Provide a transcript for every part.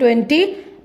20।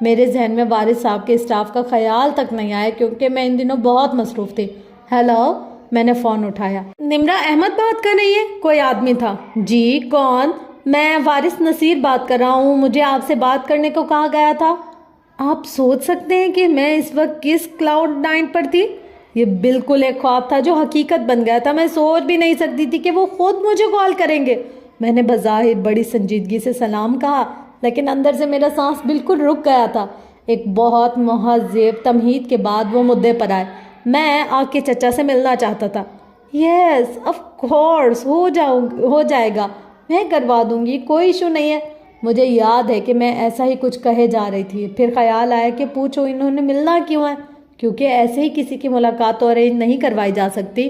میرے ذہن میں وارث صاحب کے اسٹاف کا خیال تک نہیں آیا کیونکہ میں ان دنوں بہت مصروف تھی۔ ہیلو، میں نے فون اٹھایا۔ نمرہ احمد بات کر رہی ہے؟ کوئی آدمی تھا۔ جی کون؟ میں وارث نصیر بات کر رہا ہوں، مجھے آپ سے بات کرنے کو کہا گیا تھا۔ آپ سوچ سکتے ہیں کہ میں اس وقت کس کلاؤڈ نائن پر تھی؟ یہ بالکل ایک خواب تھا جو حقیقت بن گیا تھا۔ میں سوچ بھی نہیں سکتی تھی کہ وہ خود مجھے کال کریں گے۔ میں نے بظاہر بڑی سنجیدگی سے سلام کہا، لیکن اندر سے میرا سانس بالکل رک گیا تھا۔ ایک بہت مہذب تمہید کے بعد وہ مدعے پر آئے۔ میں آپ کے چچا سے ملنا چاہتا تھا۔ یس آف کورس، ہو جائے گا، میں کروا دوں گی، کوئی ایشو نہیں ہے۔ مجھے یاد ہے کہ میں ایسا ہی کچھ کہے جا رہی تھی، پھر خیال آیا کہ پوچھو انہوں نے ملنا کیوں ہے، کیونکہ ایسے ہی کسی کی ملاقات تو ارینج نہیں کروائی جا سکتی۔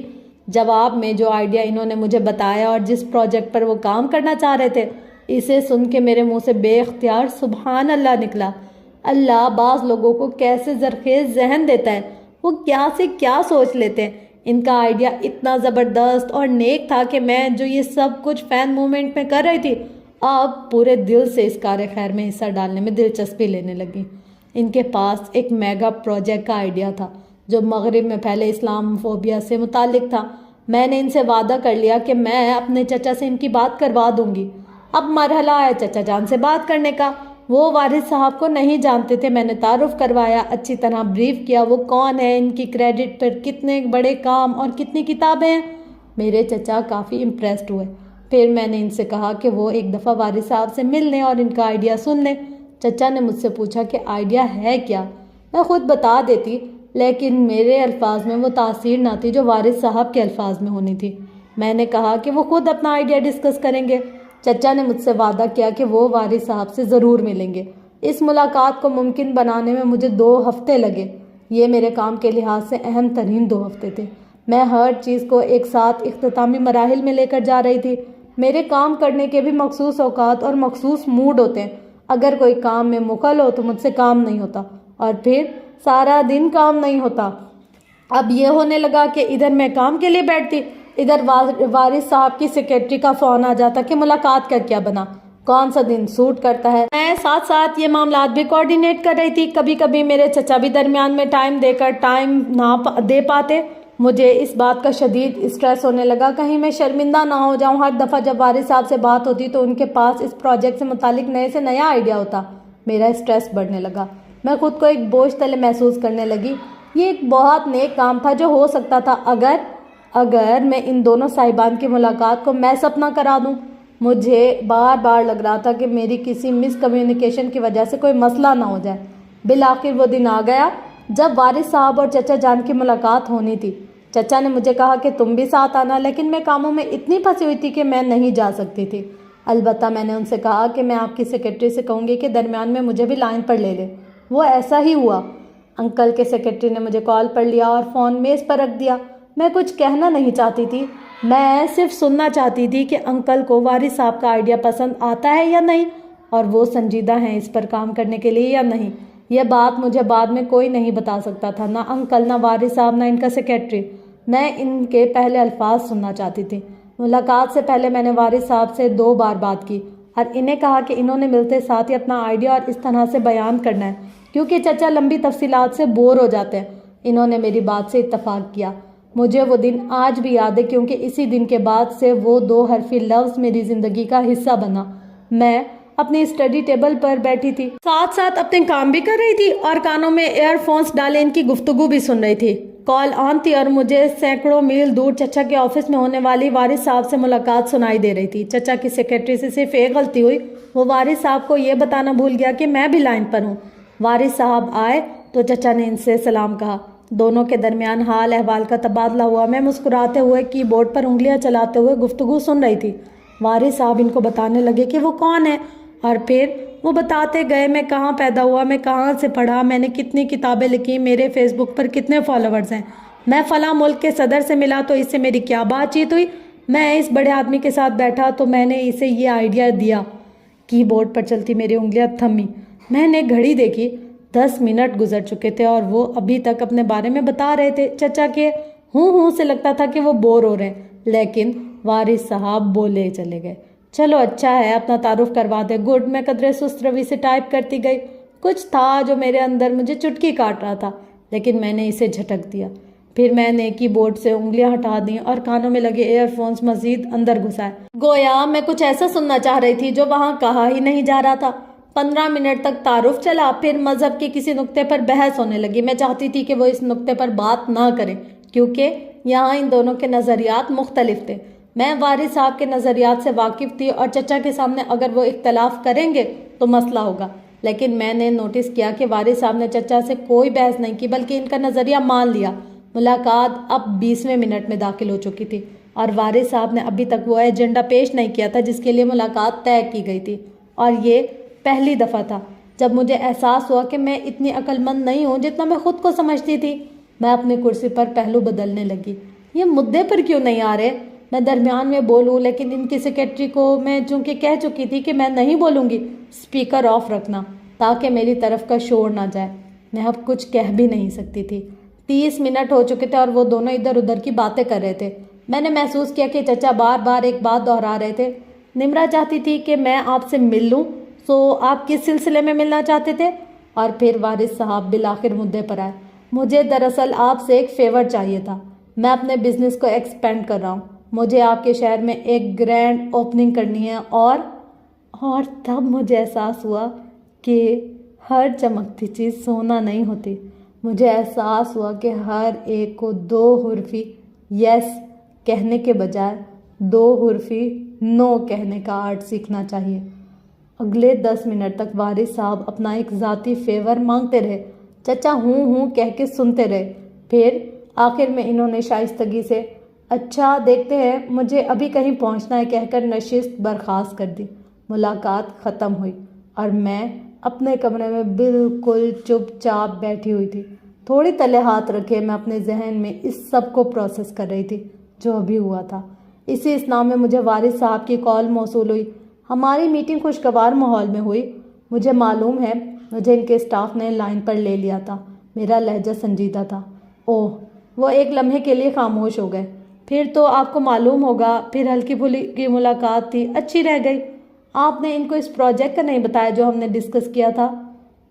جواب میں جو آئیڈیا انہوں نے مجھے بتایا اور جس پروجیکٹ پر وہ کام کرنا چاہ رہے تھے، اسے سن کے میرے منہ سے بے اختیار سبحان اللہ نکلا۔ اللہ بعض لوگوں کو کیسے زرخیز ذہن دیتا ہے، وہ کیا سے کیا سوچ لیتے ہیں۔ ان کا آئیڈیا اتنا زبردست اور نیک تھا کہ میں جو یہ سب کچھ فین موومنٹ میں کر رہی تھی، اب پورے دل سے اس کار خیر میں حصہ ڈالنے میں دلچسپی لینے لگی۔ ان کے پاس ایک میگا پروجیکٹ کا آئیڈیا تھا جو مغرب میں پھیلے اسلام فوبیا سے متعلق تھا۔ میں نے ان سے وعدہ کر لیا کہ میں اپنے چچا سے ان کی بات کروا دوں گی۔ اب مرحلہ ہے چچا جان سے بات کرنے کا۔ وہ وارث صاحب کو نہیں جانتے تھے، میں نے تعارف کروایا، اچھی طرح بریف کیا وہ کون ہے، ان کی کریڈٹ پر کتنے بڑے کام اور کتنی کتابیں ہیں۔ میرے چچا کافی امپریسڈ ہوئے۔ پھر میں نے ان سے کہا کہ وہ ایک دفعہ وارث صاحب سے مل لیں اور ان کا آئیڈیا سن لیں۔ چچا نے مجھ سے پوچھا کہ آئیڈیا ہے کیا؟ میں خود بتا دیتی، لیکن میرے الفاظ میں وہ تاثیر نہ تھی جو وارث صاحب کے الفاظ میں ہونی تھی۔ میں نے کہا کہ وہ خود اپنا آئیڈیا ڈسکس کریں گے۔ چچا نے مجھ سے وعدہ کیا کہ وہ وارث صاحب سے ضرور ملیں گے۔ اس ملاقات کو ممکن بنانے میں مجھے 2 ہفتے لگے۔ یہ میرے کام کے لحاظ سے اہم ترین 2 ہفتے تھے۔ میں ہر چیز کو ایک ساتھ اختتامی مراحل میں لے کر جا رہی تھی۔ میرے کام کرنے کے بھی مخصوص اوقات اور مخصوص موڈ ہوتے ہیں۔ اگر کوئی کام میں مخل ہو تو مجھ سے کام نہیں ہوتا، اور پھر سارا دن کام نہیں ہوتا۔ اب یہ ہونے لگا کہ ادھر میں کام کے لیے بیٹھتی، ادھر وارث صاحب کی سیکرٹری کا فون آ جاتا کہ ملاقات کا کیا بنا، کون سا دن سوٹ کرتا ہے۔ میں ساتھ ساتھ یہ معاملات بھی کوارڈینیٹ کر رہی تھی۔ کبھی کبھی میرے چچا بھی درمیان میں ٹائم دے کر ٹائم نہ دے پاتے۔ مجھے اس بات کا شدید اسٹریس ہونے لگا، کہیں میں شرمندہ نہ ہو جاؤں۔ ہر دفعہ جب وارث صاحب سے بات ہوتی تو ان کے پاس اس پروجیکٹ سے متعلق نئے سے نیا آئیڈیا ہوتا۔ میرا اسٹریس بڑھنے لگا، میں خود کو ایک بوجھ تلے محسوس کرنے لگی۔ یہ ایک بہت نیک کام تھا جو ہو سکتا تھا اگر میں ان دونوں صاحبان کی ملاقات کو میس اپ نہ کرا دوں۔ مجھے بار بار لگ رہا تھا کہ میری کسی مس کمیونیکیشن کی وجہ سے کوئی مسئلہ نہ ہو جائے۔ بالآخر وہ دن آ گیا جب وارث صاحب اور چچا جان کی ملاقات ہونی تھی۔ چچا نے مجھے کہا کہ تم بھی ساتھ آنا، لیکن میں کاموں میں اتنی پھنسی ہوئی تھی کہ میں نہیں جا سکتی تھی۔ البتہ میں نے ان سے کہا کہ میں آپ کی سیکرٹری سے کہوں گی کہ درمیان میں مجھے بھی لائن پر لے لے۔ وہ ایسا ہی ہوا۔ انکل کے سیکرٹری نے مجھے کال پر لیا اور فون میز پر رکھ دیا۔ میں کچھ کہنا نہیں چاہتی تھی، میں صرف سننا چاہتی تھی کہ انکل کو وارث صاحب کا آئیڈیا پسند آتا ہے یا نہیں، اور وہ سنجیدہ ہیں اس پر کام کرنے کے لیے یا نہیں۔ یہ بات مجھے بعد میں کوئی نہیں بتا سکتا تھا، نہ انکل، نہ وارث صاحب، نہ ان کا سیکرٹری۔ میں ان کے پہلے الفاظ سننا چاہتی تھی۔ ملاقات سے پہلے میں نے وارث صاحب سے 2 بار بات کی اور انہیں کہا کہ انہوں نے ملتے ساتھ ہی اپنا آئیڈیا اور اس طرح سے بیان کرنا ہے، کیونکہ چچا لمبی تفصیلات سے بور ہو جاتے ہیں۔ انہوں نے میری بات سے اتفاق کیا۔ مجھے وہ دن آج بھی یاد ہے، کیونکہ اسی دن کے بعد سے وہ 2 حرفی لفظ میری زندگی کا حصہ بنا۔ میں اپنی اسٹڈی ٹیبل پر بیٹھی تھی، ساتھ ساتھ اپنے کام بھی کر رہی تھی اور کانوں میں ایئر فونس ڈالے ان کی گفتگو بھی سن رہی تھی۔ کال آن تھی اور مجھے سینکڑوں میل دور چچا کے آفس میں ہونے والی وارث صاحب سے ملاقات سنائی دے رہی تھی۔ چچا کی سیکرٹری سے صرف ایک غلطی ہوئی، وہ وارث صاحب کو یہ بتانا بھول گیا کہ میں بھی لائن پر ہوں۔ وارث صاحب آئے تو چچا نے ان سے سلام کہا۔ دونوں کے درمیان حال احوال کا تبادلہ ہوا۔ میں مسکراتے ہوئے کی بورڈ پر انگلیاں چلاتے ہوئے گفتگو سن رہی تھی۔ وارث صاحب ان کو بتانے لگے کہ وہ کون ہے، اور پھر وہ بتاتے گئے میں کہاں پیدا ہوا، میں کہاں سے پڑھا، میں نے کتنی کتابیں لکھی، میرے فیس بک پر کتنے فالوورز ہیں، میں فلاں ملک کے صدر سے ملا تو اس سے میری کیا بات چیت ہوئی، میں اس بڑے آدمی کے ساتھ بیٹھا تو میں نے اسے یہ آئیڈیا دیا۔ کی بورڈ پر چلتی میری انگلیاں تھمی۔ میں نے گھڑی دیکھی، 10 منٹ گزر چکے تھے اور وہ ابھی تک اپنے بارے میں بتا رہے تھے۔ چچا کے ہوں سے لگتا تھا کہ وہ بور ہو رہے ہیں، لیکن وارث صاحب بولے چلے گئے۔ چلو اچھا ہے، اپنا تعارف کروا دے۔ گڈ، میں قدرے سست روی سے ٹائپ کرتی گئی۔ کچھ تھا جو میرے اندر مجھے چٹکی کاٹ رہا تھا، لیکن میں نے اسے جھٹک دیا۔ پھر میں نے کی بورڈ سے انگلیاں ہٹا دیں اور کانوں میں لگے ایئر فونز مزید اندر گھسائے، گویا میں کچھ ایسا سننا چاہ رہی تھی جو وہاں کہا ہی نہیں جا رہا تھا۔ 15 منٹ تک تعارف چلا، پھر مذہب کے کسی نقطے پر بحث ہونے لگی۔ میں چاہتی تھی کہ وہ اس نقطے پر بات نہ کریں کیونکہ یہاں ان دونوں کے نظریات مختلف تھے۔ میں وارث صاحب کے نظریات سے واقف تھی اور چچا کے سامنے اگر وہ اختلاف کریں گے تو مسئلہ ہوگا، لیکن میں نے نوٹس کیا کہ وارث صاحب نے چچا سے کوئی بحث نہیں کی بلکہ ان کا نظریہ مان لیا۔ ملاقات اب 20ویں منٹ میں داخل ہو چکی تھی اور وارث صاحب نے ابھی تک وہ ایجنڈا پیش نہیں کیا تھا جس کے لیے ملاقات طے کی گئی تھی، اور یہ پہلی دفعہ تھا جب مجھے احساس ہوا کہ میں اتنی عقل مند نہیں ہوں جتنا میں خود کو سمجھتی تھی۔ میں اپنی کرسی پر پہلو بدلنے لگی۔ یہ مدعے پر کیوں نہیں آ رہے؟ میں درمیان میں بولوں، لیکن ان کی سیکرٹری کو میں چونکہ کہہ چکی تھی کہ میں نہیں بولوں گی، اسپیکر آف رکھنا تاکہ میری طرف کا شور نہ جائے۔ میں اب کچھ کہہ بھی نہیں سکتی تھی۔ 30 منٹ ہو چکے تھے اور وہ دونوں ادھر ادھر کی باتیں کر رہے تھے۔ میں نے محسوس کیا کہ چچا بار بار ایک بات دہرا رہے تھے۔ نمرا چاہتی تھی کہ میں آپ سے مل لوں، سو آپ کس سلسلے میں ملنا چاہتے تھے؟ اور پھر وارث صاحب بالآخر مدعے پر آئے۔ مجھے دراصل آپ سے ایک فیور چاہیے تھا۔ میں اپنے بزنس کو ایکسپینڈ کر رہا ہوں، مجھے آپ کے شہر میں ایک گرینڈ اوپننگ کرنی ہے اور تب مجھے احساس ہوا کہ ہر چمکتی چیز سونا نہیں ہوتی۔ مجھے احساس ہوا کہ ہر ایک کو 2 حرفی یس کہنے کے بجائے 2 حرفی نو کہنے کا آرٹ سیکھنا چاہیے۔ اگلے 10 منٹ تک وارث صاحب اپنا ایک ذاتی فیور مانگتے رہے، چچا ہوں کہہ کے سنتے رہے۔ پھر آخر میں انہوں نے شائستگی سے اچھا دیکھتے ہیں مجھے ابھی کہیں پہنچنا ہے کہہ کر نشست برخاست کر دی۔ ملاقات ختم ہوئی اور میں اپنے کمرے میں بالکل چپ چاپ بیٹھی ہوئی تھی۔ تھوڑی تلے ہاتھ رکھے میں اپنے ذہن میں اس سب کو پروسیس کر رہی تھی جو ابھی ہوا تھا۔ اسی اسنا میں مجھے وارث صاحب کی کال موصول ہوئی۔ ہماری میٹنگ خوشگوار ماحول میں ہوئی۔ مجھے معلوم ہے مجھے ان کے اسٹاف نے لائن پر لے لیا تھا۔ میرا لہجہ سنجیدہ تھا۔ اوہ، وہ ایک لمحے کے لیے خاموش ہو گئے۔ پھر تو آپ کو معلوم ہوگا، پھر ہلکی پھلکی ملاقات تھی، اچھی رہ گئی۔ آپ نے ان کو اس پروجیکٹ کا نہیں بتایا جو ہم نے ڈسکس کیا تھا؟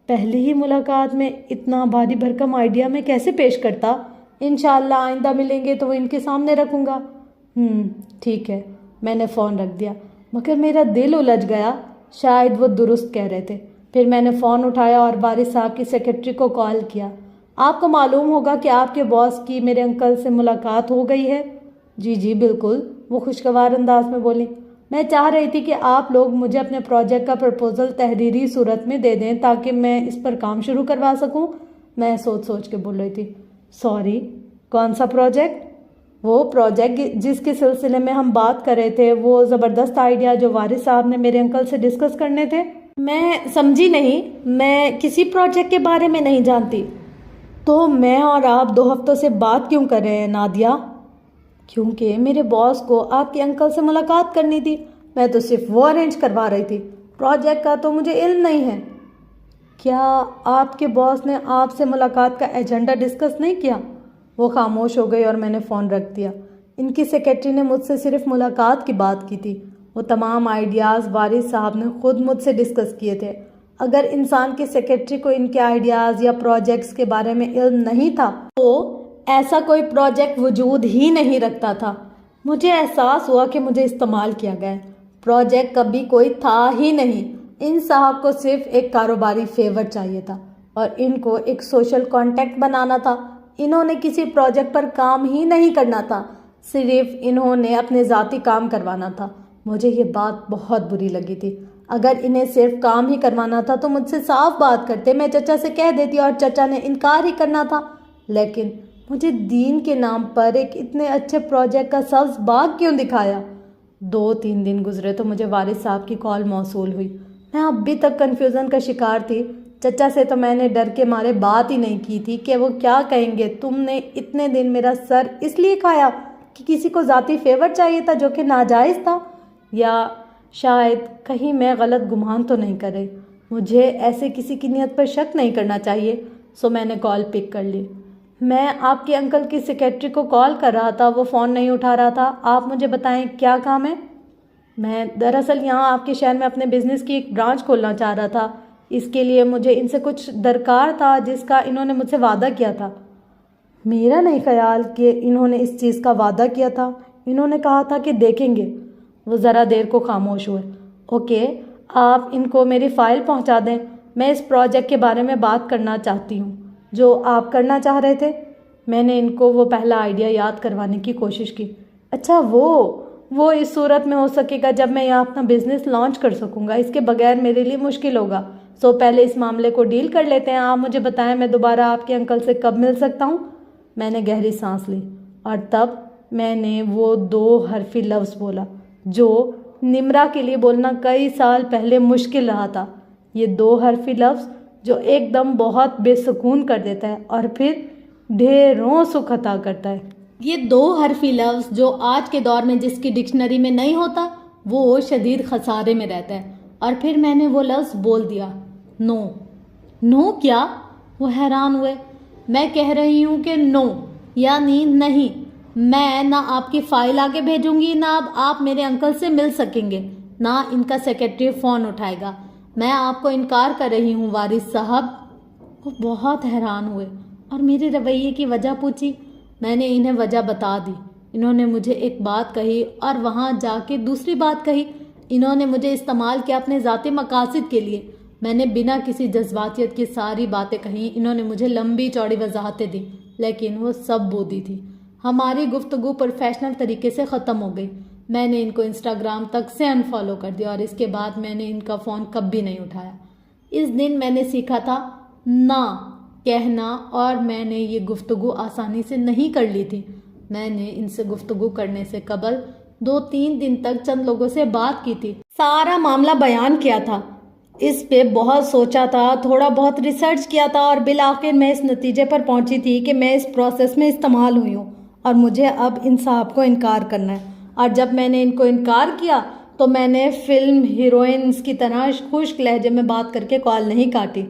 پہلی ہی ملاقات میں اتنا بھاری بھرکم آئیڈیا میں کیسے پیش کرتا؟ انشاءاللہ آئندہ ملیں گے تو وہ ان کے سامنے رکھوں گا۔ ٹھیک ہے، میں نے فون رکھ دیا، مگر میرا دل الجھ گیا۔ شاید وہ درست کہہ رہے تھے۔ پھر میں نے فون اٹھایا اور وارث صاحب کی سیکرٹری کو کال کیا۔ آپ کو معلوم ہوگا کہ آپ کے باس کی میرے انکل سے ملاقات ہو گئی ہے؟ جی بالکل، وہ خوشگوار انداز میں بولی۔ میں چاہ رہی تھی کہ آپ لوگ مجھے اپنے پروجیکٹ کا پرپوزل تحریری صورت میں دے دیں تاکہ میں اس پر کام شروع کروا سکوں۔ میں سوچ کے بول رہی تھی۔ سوری، کون سا پروجیکٹ؟ وہ پروجیکٹ جس کے سلسلے میں ہم بات کر رہے تھے، وہ زبردست آئیڈیا جو وارث صاحب نے میرے انکل سے ڈسکس کرنے تھے۔ میں سمجھی نہیں، میں کسی پروجیکٹ کے بارے میں نہیں جانتی۔ تو میں اور آپ 2 ہفتوں سے بات کیوں کر رہے ہیں نادیہ؟ کیونکہ میرے باس کو آپ کے انکل سے ملاقات کرنی تھی۔ میں تو صرف وہ ارینج کروا رہی تھی، پروجیکٹ کا تو مجھے علم نہیں ہے۔ کیا آپ کے باس نے آپ سے ملاقات کا ایجنڈا ڈسکس نہیں کیا؟ وہ خاموش ہو گئی اور میں نے فون رکھ دیا۔ ان کی سیکرٹری نے مجھ سے صرف ملاقات کی بات کی تھی، وہ تمام آئیڈیاز وارث صاحب نے خود مجھ سے ڈسکس کیے تھے۔ اگر انسان کی سیکرٹری کو ان کے آئیڈیاز یا پروجیکٹس کے بارے میں علم نہیں تھا تو ایسا کوئی پروجیکٹ وجود ہی نہیں رکھتا تھا۔ مجھے احساس ہوا کہ مجھے استعمال کیا گیا۔ پروجیکٹ کبھی کوئی تھا ہی نہیں۔ ان صاحب کو صرف ایک کاروباری فیور چاہیے تھا اور ان کو ایک سوشل کانٹیکٹ بنانا تھا۔ انہوں نے کسی پروجیکٹ پر کام ہی نہیں کرنا تھا، صرف انہوں نے اپنے ذاتی کام کروانا تھا۔ مجھے یہ بات بہت بری لگی تھی۔ اگر انہیں صرف کام ہی کروانا تھا تو مجھ سے صاف بات کرتے، میں چچا سے کہہ دیتی اور چچا نے انکار ہی کرنا تھا۔ لیکن مجھے دین کے نام پر ایک اتنے اچھے پروجیکٹ کا سبز باغ کیوں دکھایا؟ 2-3 دن گزرے تو مجھے وارث صاحب کی کال موصول ہوئی۔ میں ابھی تک کنفیوژن کا شکار تھی۔ چچا سے تو میں نے ڈر کے مارے بات ہی نہیں کی تھی کہ وہ کیا کہیں گے، تم نے اتنے دن میرا سر اس لیے کھایا کہ کسی کو ذاتی فیور چاہیے تھا جو کہ ناجائز تھا، یا شاید کہیں میں غلط گمان تو نہیں کرے۔ مجھے ایسے کسی کی نیت پر شک نہیں کرنا چاہیے، سو میں نے کال پک کر لی۔ میں آپ کے انکل کی سیکرٹری کو کال کر رہا تھا، وہ فون نہیں اٹھا رہا تھا۔ آپ مجھے بتائیں کیا کام ہے؟ میں دراصل یہاں آپ کے شہر میں اپنے بزنس کی ایک برانچ کھولنا چاہ رہا تھا۔ اس کے لیے مجھے ان سے کچھ درکار تھا جس کا انہوں نے مجھ سے وعدہ کیا تھا۔ میرا نہیں خیال کہ انہوں نے اس چیز کا وعدہ کیا تھا، انہوں نے کہا تھا کہ دیکھیں گے۔ وہ ذرا دیر کو خاموش ہوئے۔ اوکے، آپ ان کو میری فائل پہنچا دیں، میں اس پروجیکٹ کے بارے میں بات کرنا چاہتی ہوں جو آپ کرنا چاہ رہے تھے۔ میں نے ان کو وہ پہلا آئیڈیا یاد کروانے کی کوشش کی۔ اچھا، وہ اس صورت میں ہو سکے گا جب میں یہاں اپنا بزنس لانچ کر سکوں گا، اس کے بغیر میرے لیے مشکل ہوگا۔ سو پہلے اس معاملے کو ڈیل کر لیتے ہیں۔ آپ مجھے بتائیں میں دوبارہ آپ کے انکل سے کب مل سکتا ہوں؟ میں نے گہری سانس لی اور تب میں نے وہ 2 حرفی لفظ بولا جو نمرا کے لیے بولنا کئی سال پہلے مشکل رہا تھا۔ یہ 2 حرفی لفظ جو ایک دم بہت بے سکون کر دیتا ہے اور پھر ڈھیروں سکھ عطا کرتا ہے۔ یہ 2 حرفی لفظ جو آج کے دور میں جس کی ڈکشنری میں نہیں ہوتا وہ شدید خسارے میں رہتا ہے۔ اور پھر میں نے وہ لفظ بول دیا، نو۔ نو کیا؟ وہ حیران ہوئے۔ میں کہہ رہی ہوں کہ نو یعنی نہیں، میں نہ آپ کی فائل آگے بھیجوں گی، نہ اب آپ میرے انکل سے مل سکیں گے، نہ ان کا سیکرٹری فون اٹھائے گا۔ میں آپ کو انکار کر رہی ہوں وارث صاحب۔ وہ بہت حیران ہوئے اور میرے رویے کی وجہ پوچھی۔ میں نے انہیں وجہ بتا دی۔ انہوں نے مجھے ایک بات کہی اور وہاں جا کے دوسری بات کہی۔ انہوں نے مجھے استعمال کیا اپنے ذاتی مقاصد کے لیے۔ میں نے بنا کسی جذباتیت کی ساری باتیں کہیں۔ انہوں نے مجھے لمبی چوڑی وضاحتیں دی لیکن وہ سب بودی تھی۔ ہماری گفتگو پروفیشنل طریقے سے ختم ہو گئی۔ میں نے ان کو انسٹاگرام تک سے انفالو کر دیا اور اس کے بعد میں نے ان کا فون کبھی نہیں اٹھایا۔ اس دن میں نے سیکھا تھا نہ کہنا اور میں نے یہ گفتگو آسانی سے نہیں کر لی تھی۔ میں نے ان سے گفتگو کرنے سے قبل 2-3 دن تک چند لوگوں سے بات کی تھی، سارا معاملہ بیان کیا تھا، اس پہ بہت سوچا تھا، تھوڑا بہت ریسرچ کیا تھا اور بالآخر میں اس نتیجے پر پہنچی تھی کہ میں اس پروسیس میں استعمال ہوئی ہوں اور مجھے اب ان صاحب کو انکار کرنا ہے۔ اور جب میں نے ان کو انکار کیا تو میں نے فلم ہیروئنز کی طرح خشک لہجے میں بات کر کے کال نہیں کاٹی۔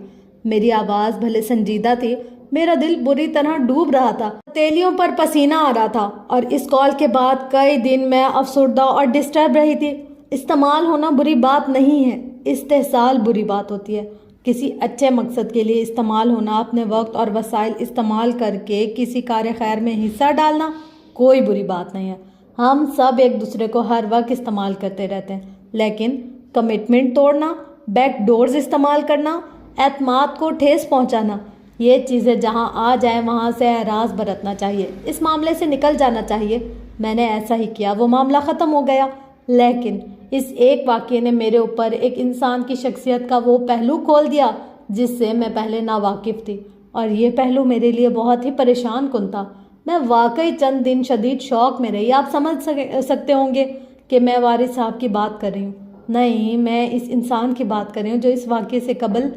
میری آواز بھلے سنجیدہ تھی، میرا دل بری طرح ڈوب رہا تھا، تیلیوں پر پسینہ آ رہا تھا اور اس کال کے بعد کئی دن میں افسردہ اور ڈسٹرب رہی تھی۔ استعمال ہونا بری بات نہیں ہے، استحصال بری بات ہوتی ہے۔ کسی اچھے مقصد کے لیے استعمال ہونا، اپنے وقت اور وسائل استعمال کر کے کسی کار خیر میں حصہ ڈالنا کوئی بری بات نہیں ہے۔ ہم سب ایک دوسرے کو ہر وقت استعمال کرتے رہتے ہیں، لیکن کمٹمنٹ توڑنا، بیک ڈورز استعمال کرنا، اعتماد کو ٹھیس پہنچانا، یہ چیزیں جہاں آ جائیں وہاں سے اعراض برتنا چاہیے، اس معاملے سے نکل جانا چاہیے۔ میں نے ایسا ہی کیا، وہ معاملہ ختم ہو گیا۔ لیکن اس ایک واقعے نے میرے اوپر ایک انسان کی شخصیت کا وہ پہلو کھول دیا جس سے میں پہلے ناواقف تھی، اور یہ پہلو میرے لیے بہت ہی پریشان کن تھا۔ میں واقعی چند دن شدید شوق میں رہی۔ آپ سمجھ سکتے ہوں گے کہ میں وارث صاحب کی بات کر رہی ہوں، نہیں، میں اس انسان کی بات کر رہی ہوں جو اس واقعے سے قبل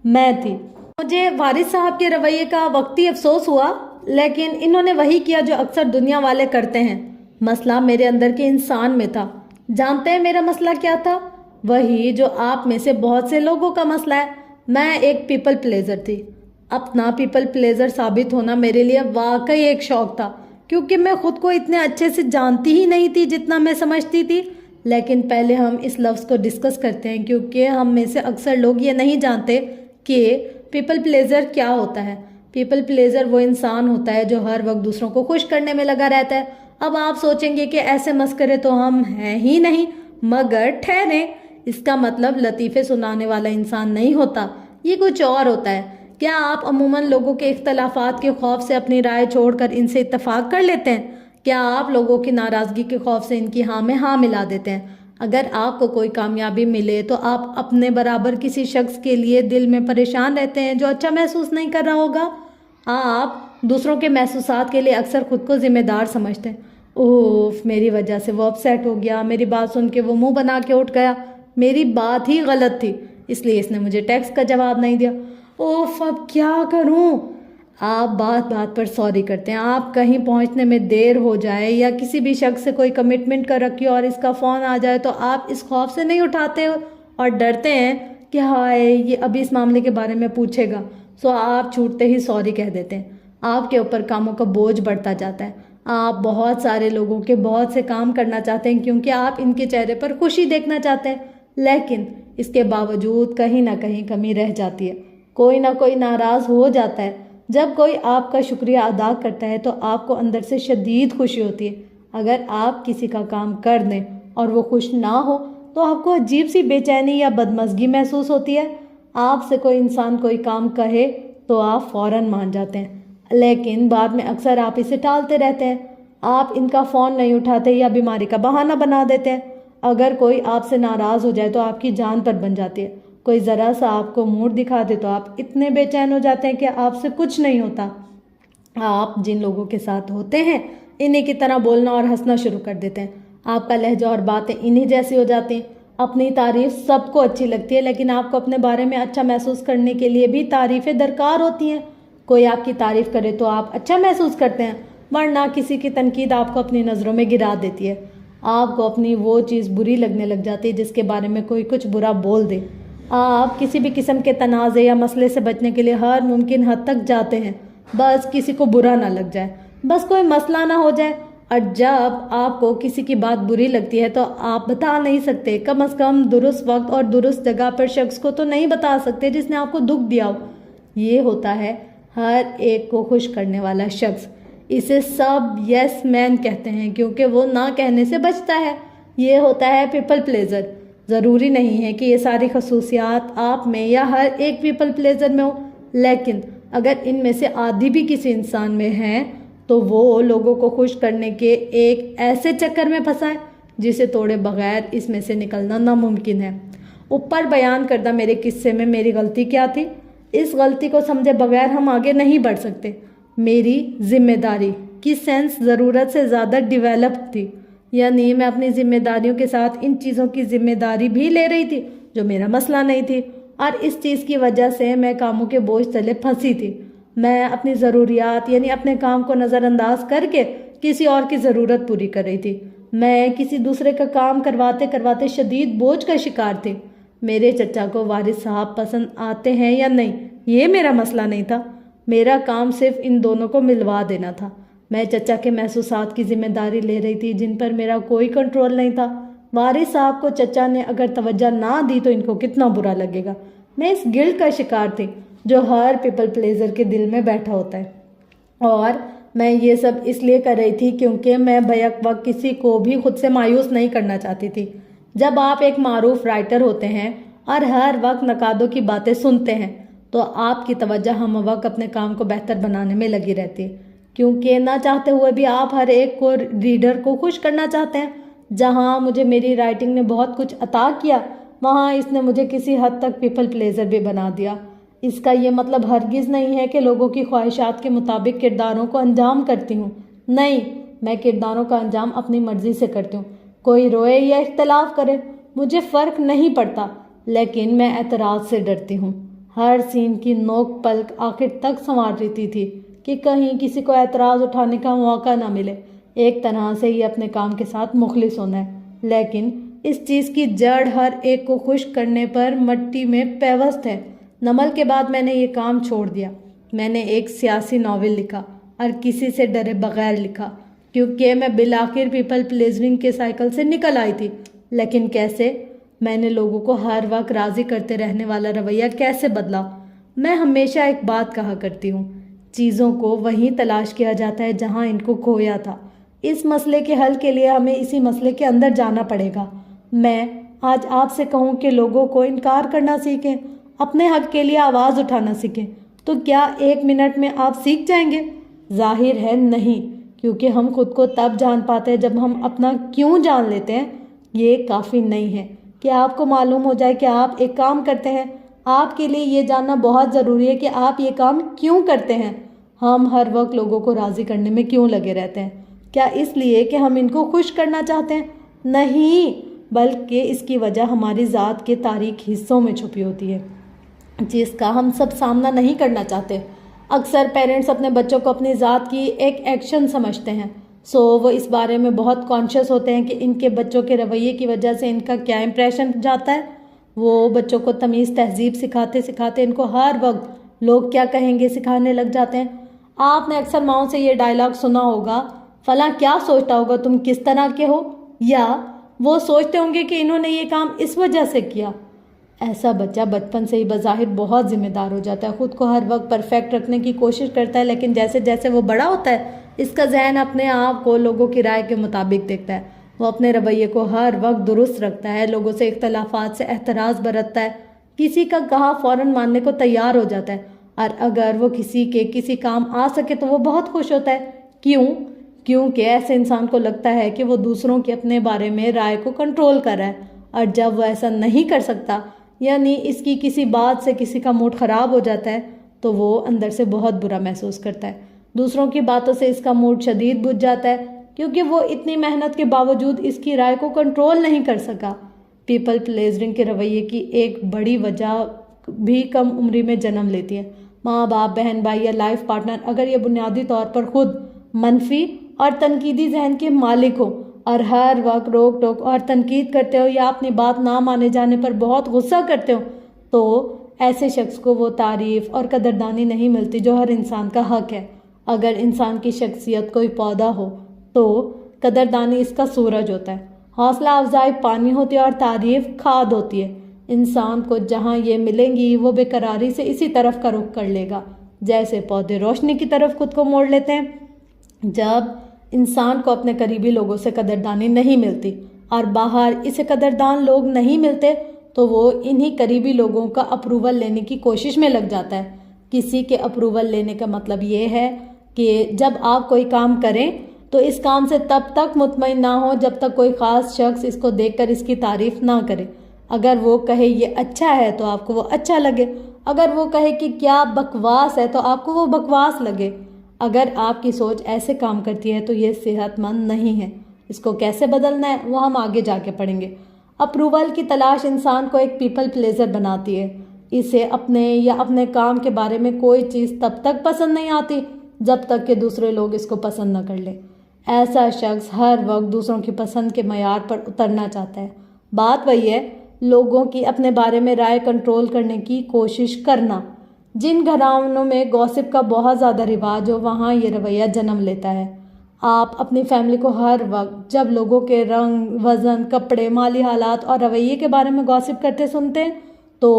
میں تھی۔ مجھے وارث صاحب کے رویے کا وقتی افسوس ہوا، لیکن انہوں نے وہی کیا جو اکثر دنیا والے کرتے ہیں۔ مسئلہ میرے اندر کے انسان میں تھا۔ جانتے ہیں میرا مسئلہ کیا تھا؟ وہی جو آپ میں سے بہت سے لوگوں کا مسئلہ ہے۔ میں ایک پیپل پلیزر تھی۔ اپنا پیپل پلیزر ثابت ہونا میرے لیے واقعی ایک شوق تھا، کیونکہ میں خود کو اتنے اچھے سے جانتی ہی نہیں تھی جتنا میں سمجھتی تھی۔ لیکن پہلے ہم اس لفظ کو ڈسکس کرتے ہیں، کیونکہ ہم میں سے اکثر لوگ یہ نہیں جانتے کہ پیپل پلیزر کیا ہوتا ہے۔ پیپل پلیزر وہ انسان ہوتا ہے جو ہر وقت دوسروں کو خوش کرنے میں لگا رہتا ہے۔ اب آپ سوچیں گے کہ ایسے مسخرے تو ہم ہیں ہی نہیں، مگر ٹھہریں، اس کا مطلب لطیفے سنانے والا انسان نہیں ہوتا، یہ کچھ اور ہوتا ہے۔ کیا آپ عموماً لوگوں کے اختلافات کے خوف سے اپنی رائے چھوڑ کر ان سے اتفاق کر لیتے ہیں؟ کیا آپ لوگوں کی ناراضگی کے خوف سے ان کی ہاں میں ہاں ملا دیتے ہیں؟ اگر آپ کو کوئی کامیابی ملے تو آپ اپنے برابر کسی شخص کے لیے دل میں پریشان رہتے ہیں جو اچھا محسوس نہیں کر رہا ہوگا۔ آپ دوسروں کے محسوسات کے لیے اکثر خود کو ذمہ دار سمجھتے ہیں۔ اوف، میری وجہ سے وہ اپسیٹ ہو گیا، میری بات سن کے وہ منہ بنا کے اٹھ گیا، میری بات ہی غلط تھی، اس لیے اس نے مجھے ٹیکسٹ کا جواب نہیں دیا۔ اوف، اب کیا کروں؟ آپ بات بات پر سوری کرتے ہیں، آپ کہیں پہنچنے میں دیر ہو جائے یا کسی بھی شخص سے کوئی کمٹمنٹ کر رکھی ہو اور اس کا فون آ جائے تو آپ اس خوف سے نہیں اٹھاتے اور ڈرتے ہیں کہ ہائے یہ ابھی اس معاملے کے بارے میں پوچھے گا، سو آپ چھوٹتے ہی سوری کہہ دیتے ہیں۔ آپ کے اوپر کاموں کا بوجھ بڑھتا جاتا ہے۔ آپ بہت سارے لوگوں کے بہت سے کام کرنا چاہتے ہیں کیونکہ آپ ان کے چہرے پر خوشی دیکھنا چاہتے ہیں، لیکن اس کے باوجود کہیں نہ کہیں کمی رہ جاتی ہے، کوئی نہ کوئی ناراض ہو جاتا ہے۔ جب کوئی آپ کا شکریہ ادا کرتا ہے تو آپ کو اندر سے شدید خوشی ہوتی ہے۔ اگر آپ کسی کا کام کر دیں اور وہ خوش نہ ہو تو آپ کو عجیب سی بے چینی یا بدمزگی محسوس ہوتی ہے۔ آپ سے کوئی انسان کوئی کام کہے تو آپ فوراً مان جاتے ہیں، لیکن بعد میں اکثر آپ اسے ٹالتے رہتے ہیں۔ آپ ان کا فون نہیں اٹھاتے یا بیماری کا بہانہ بنا دیتے ہیں۔ اگر کوئی آپ سے ناراض ہو جائے تو آپ کی جان پر بن جاتی ہے۔ کوئی ذرا سا آپ کو موڈ دکھا دے تو آپ اتنے بے چین ہو جاتے ہیں کہ آپ سے کچھ نہیں ہوتا۔ آپ جن لوگوں کے ساتھ ہوتے ہیں انہی کی طرح بولنا اور ہنسنا شروع کر دیتے ہیں۔ آپ کا لہجہ اور باتیں انہی جیسی ہو جاتی ہیں۔ اپنی تعریف سب کو اچھی لگتی ہے، لیکن آپ کو اپنے بارے میں اچھا محسوس کرنے کے لیے بھی تعریفیں درکار ہوتی ہیں۔ کوئی آپ کی تعریف کرے تو آپ اچھا محسوس کرتے ہیں، ورنہ کسی کی تنقید آپ کو اپنی نظروں میں گرا دیتی ہے۔ آپ کو اپنی وہ چیز بری لگنے لگ جاتی ہے جس کے بارے میں کوئی کچھ برا بول دے۔ آپ کسی بھی قسم کے تنازع یا مسئلے سے بچنے کے لیے ہر ممکن حد تک جاتے ہیں، بس کسی کو برا نہ لگ جائے، بس کوئی مسئلہ نہ ہو جائے۔ اور جب آپ کو کسی کی بات بری لگتی ہے تو آپ بتا نہیں سکتے، کم از کم درست وقت اور درست جگہ پر شخص کو تو نہیں بتا سکتے جس نے آپ کو دکھ دیا ہو۔ یہ ہوتا ہے ہر ایک کو خوش کرنے والا شخص۔ اسے سب یس مین کہتے ہیں کیونکہ وہ نہ کہنے سے بچتا ہے۔ یہ ہوتا ہے پیپل پلیزر۔ ضروری نہیں ہے کہ یہ ساری خصوصیات آپ میں یا ہر ایک پیپل پلیزر میں ہو، لیکن اگر ان میں سے آدھی بھی کسی انسان میں ہیں تو وہ لوگوں کو خوش کرنے کے ایک ایسے چکر میں پھنسا ہے جسے توڑے بغیر اس میں سے نکلنا ناممکن ہے۔ اوپر بیان کردہ میرے قصے میں میری غلطی کیا تھی؟ اس غلطی کو سمجھے بغیر ہم آگے نہیں بڑھ سکتے۔ میری ذمہ داری کی سینس ضرورت سے زیادہ ڈیولپ تھی، یعنی میں اپنی ذمہ داریوں کے ساتھ ان چیزوں کی ذمہ داری بھی لے رہی تھی جو میرا مسئلہ نہیں تھی، اور اس چیز کی وجہ سے میں کاموں کے بوجھ تلے پھنسی تھی۔ میں اپنی ضروریات یعنی اپنے کام کو نظر انداز کر کے کسی اور کی ضرورت پوری کر رہی تھی۔ میں کسی دوسرے کا کام کرواتے کرواتے شدید بوجھ کا شکار تھی۔ میرے چچا کو وارث صاحب پسند آتے ہیں یا نہیں یہ میرا مسئلہ نہیں تھا، میرا کام صرف ان دونوں کو ملوا دینا تھا۔ میں چچا کے محسوسات کی ذمہ داری لے رہی تھی جن پر میرا کوئی کنٹرول نہیں تھا۔ وارث صاحب کو چچا نے اگر توجہ نہ دی تو ان کو کتنا برا لگے گا۔ میں اس گلٹ کا شکار تھی جو ہر پیپل پلیزر کے دل میں بیٹھا ہوتا ہے، اور میں یہ سب اس لیے کر رہی تھی کیونکہ میں بیک وقت کسی کو بھی خود سے مایوس نہیں کرنا چاہتی تھی۔ جب آپ ایک معروف رائٹر ہوتے ہیں اور ہر وقت نقادوں کی باتیں سنتے ہیں تو آپ کی توجہ ہم وقت اپنے کام کو بہتر بنانے میں لگی رہتی ہے، کیونکہ نہ چاہتے ہوئے بھی آپ ہر ایک کو ریڈر کو خوش کرنا چاہتے ہیں۔ جہاں مجھے میری رائٹنگ نے بہت کچھ عطا کیا، وہاں اس نے مجھے کسی حد تک پیپل پلیزر بھی بنا دیا۔ اس کا یہ مطلب ہرگز نہیں ہے کہ لوگوں کی خواہشات کے مطابق کرداروں کو انجام کرتی ہوں۔ نہیں، میں کرداروں کا انجام اپنی مرضی سے کرتی ہوں۔ کوئی روئے یا اختلاف کرے مجھے فرق نہیں پڑتا، لیکن میں اعتراض سے ڈرتی ہوں۔ ہر سین کی نوک پلک آخر تک سنوار لیتی تھی کہ کہیں کسی کو اعتراض اٹھانے کا موقع نہ ملے۔ ایک طرح سے یہ اپنے کام کے ساتھ مخلص ہونا ہے، لیکن اس چیز کی جڑ ہر ایک کو خوش کرنے پر مٹی میں پیوست ہے۔ نمل کے بعد میں نے یہ کام چھوڑ دیا۔ میں نے ایک سیاسی ناول لکھا اور کسی سے ڈرے بغیر لکھا، کیونکہ میں بالآخر پیپل پلیزرنگ کے سائیکل سے نکل آئی تھی۔ لیکن کیسے؟ میں نے لوگوں کو ہر وقت راضی کرتے رہنے والا رویہ کیسے بدلا؟ میں ہمیشہ ایک بات کہا کرتی ہوں، چیزوں کو وہیں تلاش کیا جاتا ہے جہاں ان کو کھویا تھا۔ اس مسئلے کے حل کے لیے ہمیں اسی مسئلے کے اندر جانا پڑے گا۔ میں آج آپ سے کہوں کہ لوگوں کو انکار کرنا سیکھیں، اپنے حق کے لیے آواز اٹھانا سیکھیں، تو کیا 1 منٹ میں آپ سیکھ جائیں گے؟ ظاہر ہے نہیں، کیونکہ ہم خود کو تب جان پاتے ہیں جب ہم اپنا کیوں جان لیتے ہیں۔ یہ کافی نہیں ہے کہ آپ کو معلوم ہو جائے کہ آپ ایک کام کرتے ہیں، آپ کے لیے یہ جاننا بہت ضروری ہے کہ آپ یہ کام کیوں کرتے ہیں۔ ہم ہر وقت لوگوں کو راضی کرنے میں کیوں لگے رہتے ہیں؟ کیا اس لیے کہ ہم ان کو خوش کرنا چاہتے ہیں؟ نہیں، بلکہ اس کی وجہ ہماری ذات کے تاریک حصوں میں چھپی ہوتی ہے جس کا ہم سب سامنا نہیں کرنا چاہتے۔ اکثر پیرنٹس اپنے بچوں کو اپنی ذات کی ایک ایکشن سمجھتے ہیں، وہ اس بارے میں بہت کانشیس ہوتے ہیں کہ ان کے بچوں کے رویے کی وجہ سے ان کا کیا امپریشن جاتا ہے۔ وہ بچوں کو تمیز تہذیب سکھاتے سکھاتے ان کو ہر وقت لوگ کیا کہیں گے سکھانے لگ جاتے ہیں۔ آپ نے اکثر ماؤں سے یہ ڈائلاگ سنا ہوگا، فلاں کیا سوچتا ہوگا تم کس طرح کے ہو، یا وہ سوچتے ہوں گے کہ انہوں نے یہ کام اس وجہ سے کیا۔ ایسا بچہ بچپن سے ہی بظاہر بہت ذمہ دار ہو جاتا ہے، خود کو ہر وقت پرفیکٹ رکھنے کی کوشش کرتا ہے، لیکن جیسے جیسے وہ بڑا ہوتا ہے اس کا ذہن اپنے آپ کو لوگوں کی رائے کے مطابق دیکھتا ہے، وہ اپنے رویے کو ہر وقت درست رکھتا ہے، لوگوں سے اختلافات سے احتراز برتتا ہے، کسی کا کہا فوراً ماننے کو تیار ہو جاتا ہے، اور اگر وہ کسی کام آ سکے تو وہ بہت خوش ہوتا ہے۔ کیونکہ ایسے انسان کو لگتا ہے کہ وہ دوسروں کے اپنے بارے میں رائے کو کنٹرول کر رہا ہے، اور جب وہ ایسا نہیں کر سکتا، یعنی اس کی کسی بات سے کسی کا موڈ خراب ہو جاتا ہے، تو وہ اندر سے بہت برا محسوس کرتا ہے۔ دوسروں کی باتوں سے اس کا موڈ شدید بجھ جاتا ہے، کیونکہ وہ اتنی محنت کے باوجود اس کی رائے کو کنٹرول نہیں کر سکا۔ پیپل پلیزرنگ کے رویے کی ایک بڑی وجہ بھی کم عمری میں جنم لیتی ہے۔ ماں باپ، بہن بھائی یا لائف پارٹنر اگر یہ بنیادی طور پر خود منفی اور تنقیدی ذہن کے مالک ہو اور ہر وقت روک ٹوک اور تنقید کرتے ہو یا اپنی بات نہ مانے جانے پر بہت غصہ کرتے ہو، تو ایسے شخص کو وہ تعریف اور قدردانی نہیں ملتی جو ہر انسان کا حق ہے۔ اگر انسان کی شخصیت کوئی پودا ہو تو قدردانی اس کا سورج ہوتا ہے، حوصلہ افزائی پانی ہوتی ہے اور تعریف کھاد ہوتی ہے۔ انسان کو جہاں یہ ملیں گی وہ بے قراری سے اسی طرف کا رخ کر لے گا جیسے پودے روشنی کی طرف خود کو موڑ لیتے ہیں۔ جب انسان کو اپنے قریبی لوگوں سے قدردانی نہیں ملتی اور باہر اسے قدردان لوگ نہیں ملتے تو وہ انہی قریبی لوگوں کا اپروول لینے کی کوشش میں لگ جاتا ہے۔ کسی کے اپروول لینے کا مطلب یہ ہے کہ جب آپ کوئی کام کریں تو اس کام سے تب تک مطمئن نہ ہو جب تک کوئی خاص شخص اس کو دیکھ کر اس کی تعریف نہ کرے۔ اگر وہ کہے یہ اچھا ہے تو آپ کو وہ اچھا لگے، اگر وہ کہے کہ کیا بکواس ہے تو آپ کو وہ بکواس لگے۔ اگر آپ کی سوچ ایسے کام کرتی ہے تو یہ صحت مند نہیں ہے۔ اس کو کیسے بدلنا ہے وہ ہم آگے جا کے پڑھیں گے۔ اپروول کی تلاش انسان کو ایک پیپل پلیزر بناتی ہے۔ اسے اپنے یا اپنے کام کے بارے میں کوئی چیز تب تک پسند نہیں آتی جب تک کہ دوسرے لوگ اس کو پسند نہ کر لیں۔ ایسا شخص ہر وقت دوسروں کی پسند کے معیار پر اترنا چاہتا ہے۔ بات وہی ہے، لوگوں کی اپنے بارے میں رائے کنٹرول کرنے کی کوشش کرنا۔ جن گھرانوں میں گوسپ کا بہت زیادہ رواج ہو وہاں یہ رویہ جنم لیتا ہے۔ آپ اپنی فیملی کو ہر وقت جب لوگوں کے رنگ، وزن، کپڑے، مالی حالات اور رویے کے بارے میں گوسپ کرتے سنتے ہیں تو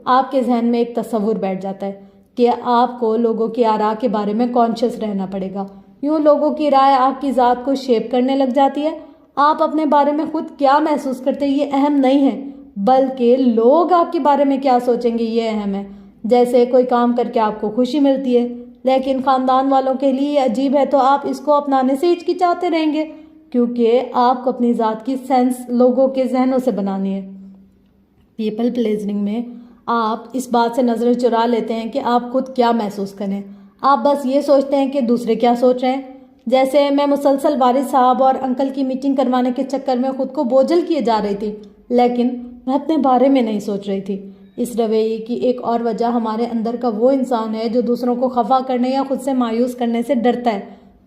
آپ کے ذہن میں ایک تصور بیٹھ جاتا ہے کہ آپ کو لوگوں کی آراء کے بارے میں کانشیس رہنا پڑے گا۔ یوں لوگوں کی رائے آپ کی ذات کو شیپ کرنے لگ جاتی ہے۔ آپ اپنے بارے میں خود کیا محسوس کرتے ہیں یہ اہم نہیں ہے، بلکہ لوگ آپ کے بارے میں کیا سوچیں گے یہ اہم ہے۔ جیسے کوئی کام کر کے آپ کو خوشی ملتی ہے لیکن خاندان والوں کے لیے یہ عجیب ہے تو آپ اس کو اپنانے سے ہچکچاتے رہیں گے، کیونکہ آپ کو اپنی ذات کی سینس لوگوں کے ذہنوں سے بنانی ہے۔ پیپل پلیزنگ میں آپ اس بات سے نظریں چرا لیتے ہیں کہ آپ خود کیا محسوس کریں، آپ بس یہ سوچتے ہیں کہ دوسرے کیا سوچ رہے ہیں۔ جیسے میں مسلسل والد صاحب اور انکل کی میٹنگ کروانے کے چکر میں خود کو بوجھل کیے جا رہی تھی، لیکن میں اپنے بارے میں نہیں سوچ رہی تھی۔ اس رویے کی ایک اور وجہ ہمارے اندر کا وہ انسان ہے جو دوسروں کو خفا کرنے یا خود سے مایوس کرنے سے ڈرتا ہے،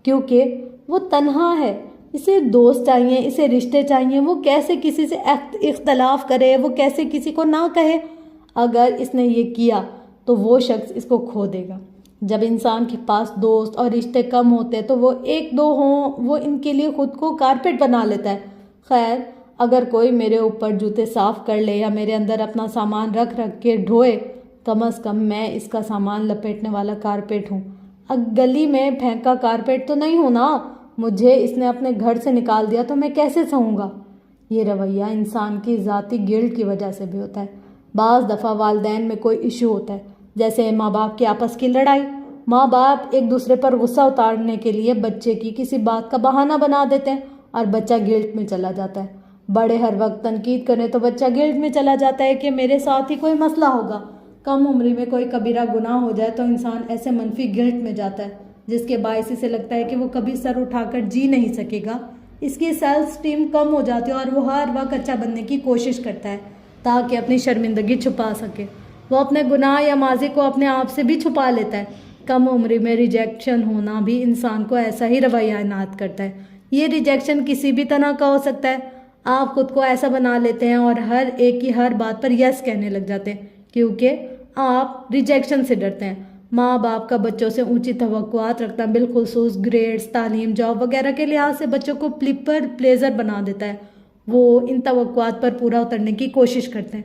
کیونکہ وہ تنہا ہے، اسے دوست چاہیے، اسے رشتے چاہیے، وہ کیسے کسی سے اختلاف کرے، وہ کیسے کسی کو نہ کہے۔ اگر اس نے یہ کیا تو وہ شخص اس کو کھو دے گا۔ جب انسان کے پاس دوست اور رشتے کم ہوتے تو وہ ایک دو ہوں وہ ان کے لیے خود کو کارپیٹ بنا لیتا ہے۔ خیر، اگر کوئی میرے اوپر جوتے صاف کر لے یا میرے اندر اپنا سامان رکھ کے ڈھوئے، کم از کم میں اس کا سامان لپیٹنے والا کارپیٹ ہوں، گلی میں پھینکا کارپیٹ تو نہیں ہوں نا۔ مجھے اس نے اپنے گھر سے نکال دیا تو میں کیسے سہوں گا۔ یہ رویہ انسان کی ذاتی گلٹ کی وجہ سے بھی ہوتا ہے۔ بعض دفعہ والدین میں کوئی ایشو ہوتا ہے، جیسے ماں باپ کی آپس کی لڑائی۔ ماں باپ ایک دوسرے پر غصہ اتارنے کے لیے بچے کی کسی بات کا بہانہ بنا دیتے ہیں اور بچہ گلٹ میں چلا جاتا ہے۔ بڑے ہر وقت تنقید کریں تو بچہ گلٹ میں چلا جاتا ہے کہ میرے ساتھ ہی کوئی مسئلہ ہوگا۔ کم عمری میں کوئی کبیرہ گناہ ہو جائے تو انسان ایسے منفی گلٹ میں جاتا ہے جس کے باعث اسے لگتا ہے کہ وہ کبھی سر اٹھا کر جی نہیں سکے گا۔ اس کی سیلف اسٹیم کم ہو جاتی ہے اور وہ ہر وقت اچھا بننے کی کوشش کرتا ہے تاکہ اپنی شرمندگی چھپا سکے۔ وہ اپنے گناہ یا ماضی کو اپنے آپ سے بھی چھپا لیتا ہے۔ کم عمری میں ریجیکشن ہونا بھی انسان کو ایسا ہی رویہ عنایت کرتا ہے۔ یہ ریجیکشن کسی بھی طرح کا ہو سکتا ہے۔ آپ خود کو ایسا بنا لیتے ہیں اور ہر ایک کی ہر بات پر یس کہنے لگ جاتے ہیں کیونکہ آپ ریجیکشن سے ڈرتے ہیں۔ ماں باپ کا بچوں سے اونچی توقعات رکھنا بالخصوص گریڈز، تعلیم، جاب وغیرہ کے لحاظ سے بچوں کو پیپل پلیزر بنا دیتا ہے۔ وہ ان توقعات پر پورا اترنے کی کوشش کرتے ہیں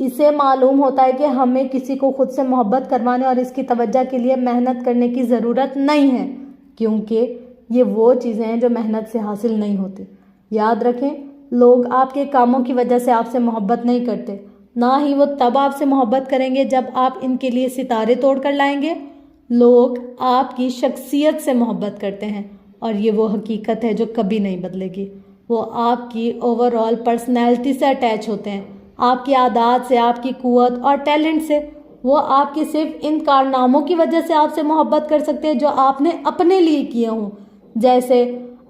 اسے معلوم ہوتا ہے کہ ہمیں کسی کو خود سے محبت کروانے اور اس کی توجہ کے لیے محنت کرنے کی ضرورت نہیں ہے، کیونکہ یہ وہ چیزیں ہیں جو محنت سے حاصل نہیں ہوتی۔ یاد رکھیں، لوگ آپ کے کاموں کی وجہ سے آپ سے محبت نہیں کرتے، نہ ہی وہ تب آپ سے محبت کریں گے جب آپ ان کے لیے ستارے توڑ کر لائیں گے۔ لوگ آپ کی شخصیت سے محبت کرتے ہیں، اور یہ وہ حقیقت ہے جو کبھی نہیں بدلے گی۔ وہ آپ کی اوور آل پرسنالٹی سے اٹیچ ہوتے ہیں، آپ کی عادات سے، آپ کی قوت اور ٹیلنٹ سے۔ وہ آپ کی صرف ان کارناموں کی وجہ سے آپ سے محبت کر سکتے ہیں جو آپ نے اپنے لیے کیے ہوں۔ جیسے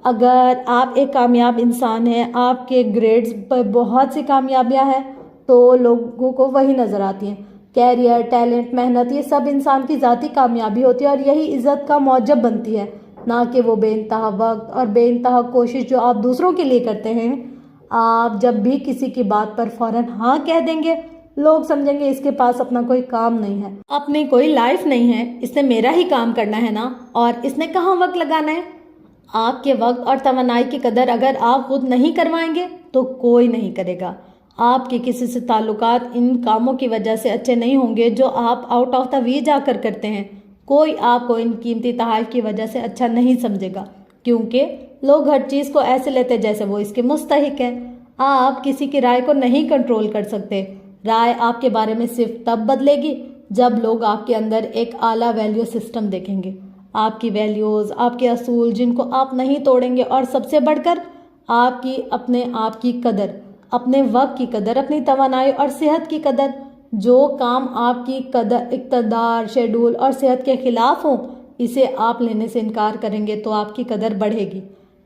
اگر آپ ایک کامیاب انسان ہیں، آپ کے گریڈز پر بہت سی کامیابیاں ہیں، تو لوگوں کو وہی نظر آتی ہیں۔ کیریئر، ٹیلنٹ، محنت، یہ سب انسان کی ذاتی کامیابی ہوتی ہے، اور یہی عزت کا موجب بنتی ہے، نہ کہ وہ بے انتہا وقت اور بے انتہا کوشش جو آپ دوسروں کے لیے کرتے ہیں۔ آپ جب بھی کسی کی بات پر فوراً ہاں کہہ دیں گے، لوگ سمجھیں گے اس کے پاس اپنا کوئی کام نہیں ہے، اپنی کوئی لائف نہیں ہے، اس نے میرا ہی کام کرنا ہے نا، اور اس نے کہاں وقت لگانا ہے۔ آپ کے وقت اور توانائی کی قدر اگر آپ خود نہیں کروائیں گے تو کوئی نہیں کرے گا۔ آپ کے کسی سے تعلقات ان کاموں کی وجہ سے اچھے نہیں ہوں گے جو آپ آؤٹ آف دا وے جا کر کرتے ہیں۔ کوئی آپ کو ان قیمتی تحائف کی وجہ سے اچھا نہیں سمجھے گا، کیونکہ لوگ ہر چیز کو ایسے لیتے جیسے وہ اس کے مستحق ہیں۔ آپ کسی کی رائے کو نہیں کنٹرول کر سکتے۔ رائے آپ کے بارے میں صرف تب بدلے گی جب لوگ آپ کے اندر ایک اعلیٰ ویلیو سسٹم دیکھیں گے، آپ کی ویلیوز، آپ کے اصول جن کو آپ نہیں توڑیں گے، اور سب سے بڑھ کر آپ کی اپنے آپ کی قدر، اپنے وقت کی قدر، اپنی توانائی اور صحت کی قدر۔ جو کام آپ کی قدر، اقتدار، شیڈول اور صحت کے خلاف ہوں، اسے آپ لینے سے انکار کریں گے تو آپ کی قدر بڑھے گی۔